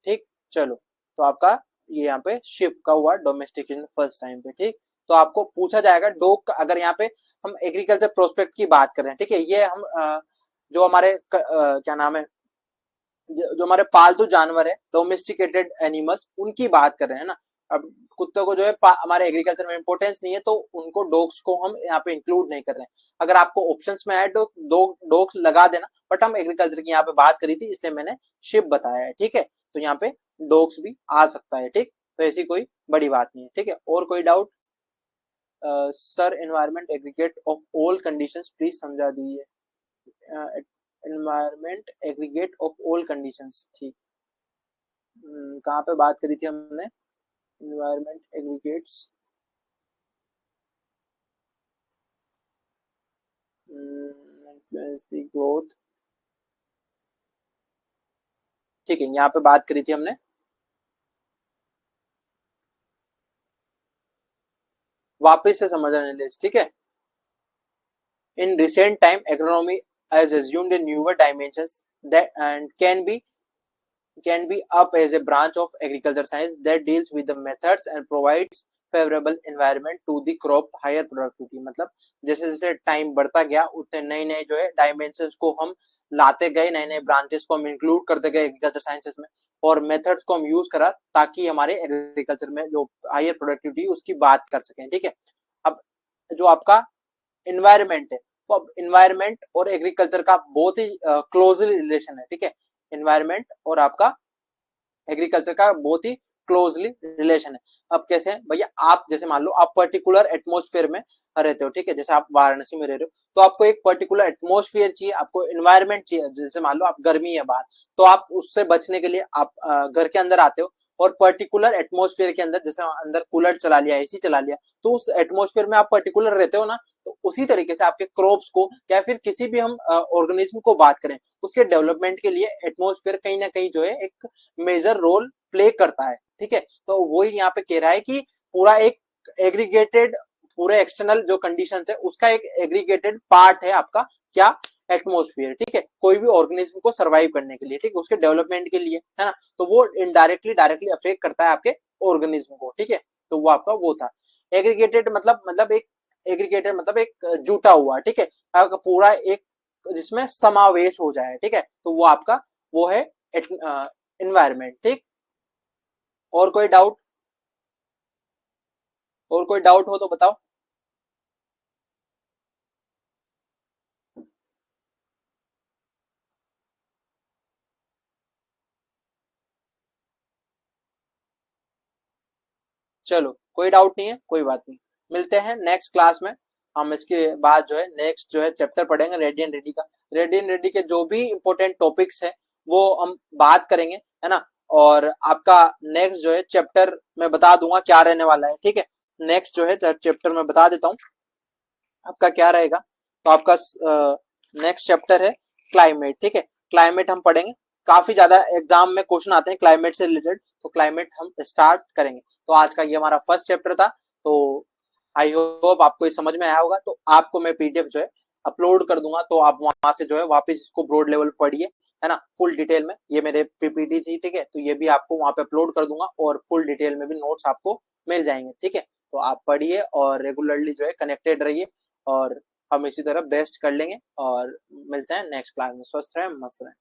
ठीक। चलो, तो आपका ये यहाँ पे शिप का हुआ डोमेस्टिकेशन फर्स्ट टाइम पे, ठीक। तो आपको पूछा जाएगा डॉग का, अगर यहाँ पे हम एग्रीकल्चर प्रोस्पेक्ट की बात कर रहे हैं, ठीक है, ये हम जो हमारे क्या नाम है, जो हमारे पालतू जानवर है डोमेस्टिकेटेड एनिमल्स उनकी बात कर रहे हैं ना। अब कुत्तों को जो है हमारे एग्रीकल्चर में इंपॉर्टेंस नहीं है तो उनको डॉग्स को हम यहाँ पे इंक्लूड नहीं कर रहे हैं। अगर आपको ऑप्शंस में ऐड दो डॉग्स लगा देना, बट हम एग्रीकल्चर की यहाँ पे बात करी थी इसलिए मैंने शिप बताया है, ठीक है। तो यहाँ पे डॉग्स भी आ सकता है, ठीक। तो ऐसी कोई बड़ी बात नहीं है, ठीक है। और कोई doubt sir, environment aggregate of all conditions please समझा दीजिए। Environment aggregate of all conditions, ठीक। कहाँ पे बात करी थी हमने, environment aggregates influence the growth ठीक है, यहाँ पे बात करी थी हमने। वापस से समझने लिए, ठीक है। In recent time, agronomy has assumed a newer dimensions that and can be up as a branch of agriculture science that deals with the methods and provides favorable environment to the crop higher productivity। मतलब जैसे जैसे time बढ़ता गया उतने नए नए जो है डायमेंशंस को हम लाते गए, नए नए ब्रांचेस को हम इंक्लूड करते गए एग्रीकल्चर साइंसेस में, और मेथड्स को हम यूज करा ताकि हमारे एग्रीकल्चर में जो हायर प्रोडक्टिविटी उसकी बात कर सकें, ठीक है। अब जो आपका इन्वायरमेंट है, तो अब इन्वायरमेंट और एग्रीकल्चर का बहुत ही क्लोजली रिलेशन है, ठीक है। इन्वायरमेंट और आपका एग्रीकल्चर का बहुत ही क्लोजली रिलेशन है। अब कैसे भैया, आप जैसे मान लो आप पर्टिकुलर एटमोस्फेयर में रहते हो, ठीक है, जैसे आप वाराणसी में रह रहे हो, तो आपको एक पर्टिकुलर एटमोस्फेयर चाहिए, आपको इन्वायरमेंट चाहिए। जैसे मान लो आप गर्मी है बाहर, तो आप उससे बचने के लिए आप घर के अंदर आते हो, और पर्टिकुलर एटमोस्फेयर के अंदर, जैसे अंदर कूलर चला लिया, एसी चला लिया, तो उस एटमोस्फेयर में आप पर्टिकुलर रहते हो ना, तो उसी तरीके से आपके क्रॉप्स को या फिर किसी भी हम ऑर्गेनिज्म को बात करें, उसके डेवलपमेंट के लिए एटमोस्फेयर कहीं ना कहीं जो है एक मेजर रोल प्ले करता है, ठीक है। तो वही यहाँ पे कह रहा है कि पूरा एक एग्रीगेटेड, पूरे एक्सटर्नल जो कंडीशन है उसका एक एग्रीगेटेड पार्ट है आपका क्या, एटमोस्फियर, ठीक है, कोई भी ऑर्गेनिज्म को सर्वाइव करने के लिए, ठीक है, उसके डेवलपमेंट के लिए, है ना। तो वो इनडायरेक्टली डायरेक्टली अफेक्ट करता है आपके ऑर्गेनिज्म को, ठीक है। तो वो आपका वो था एग्रीगेटेड, मतलब एक एग्रीगेटेड मतलब एक जुटा हुआ, ठीक है, आपका पूरा एक जिसमें समावेश हो जाए, ठीक है, तो वो आपका वो है एनवायरमेंट, ठीक। और कोई डाउट, और कोई डाउट हो तो बताओ। चलो कोई डाउट नहीं है, कोई बात नहीं, मिलते हैं नेक्स्ट क्लास में। हम इसके बाद जो है नेक्स्ट जो है चैप्टर पढ़ेंगे रेडी एंड रेडी का। रेडी एंड रेडी के जो भी इंपॉर्टेंट टॉपिक्स है वो हम बात करेंगे, है ना। और आपका नेक्स्ट जो है चैप्टर मैं बता दूंगा क्या रहने वाला है, ठीक है। नेक्स्ट जो है चैप्टर मैं बता देता हूँ आपका क्या रहेगा। तो आपका नेक्स्ट चैप्टर है क्लाइमेट, ठीक है। क्लाइमेट हम पढ़ेंगे, काफी ज्यादा एग्जाम में क्वेश्चन आते हैं क्लाइमेट से रिलेटेड, तो क्लाइमेट हम स्टार्ट करेंगे। तो आज का ये हमारा फर्स्ट चैप्टर था। तो आई होप आपको ये समझ में आया होगा। तो आपको मैं पीडीएफ जो है अपलोड कर दूंगा, तो आप वहां से जो है वापस इसको ब्रॉड लेवल पढ़िए, है ना, फुल डिटेल में। ये मेरे पीपीटी थी, ठीक है, तो ये भी आपको वहां पे अपलोड कर दूंगा, और फुल डिटेल में भी नोट्स आपको मिल जाएंगे, ठीक है। तो आप पढ़िए और रेगुलरली जो है कनेक्टेड रहिए, और हम इसी तरह बेस्ट कर लेंगे। और मिलते हैं नेक्स्ट क्लास में। स्वस्थ रहें, मस्त रहें।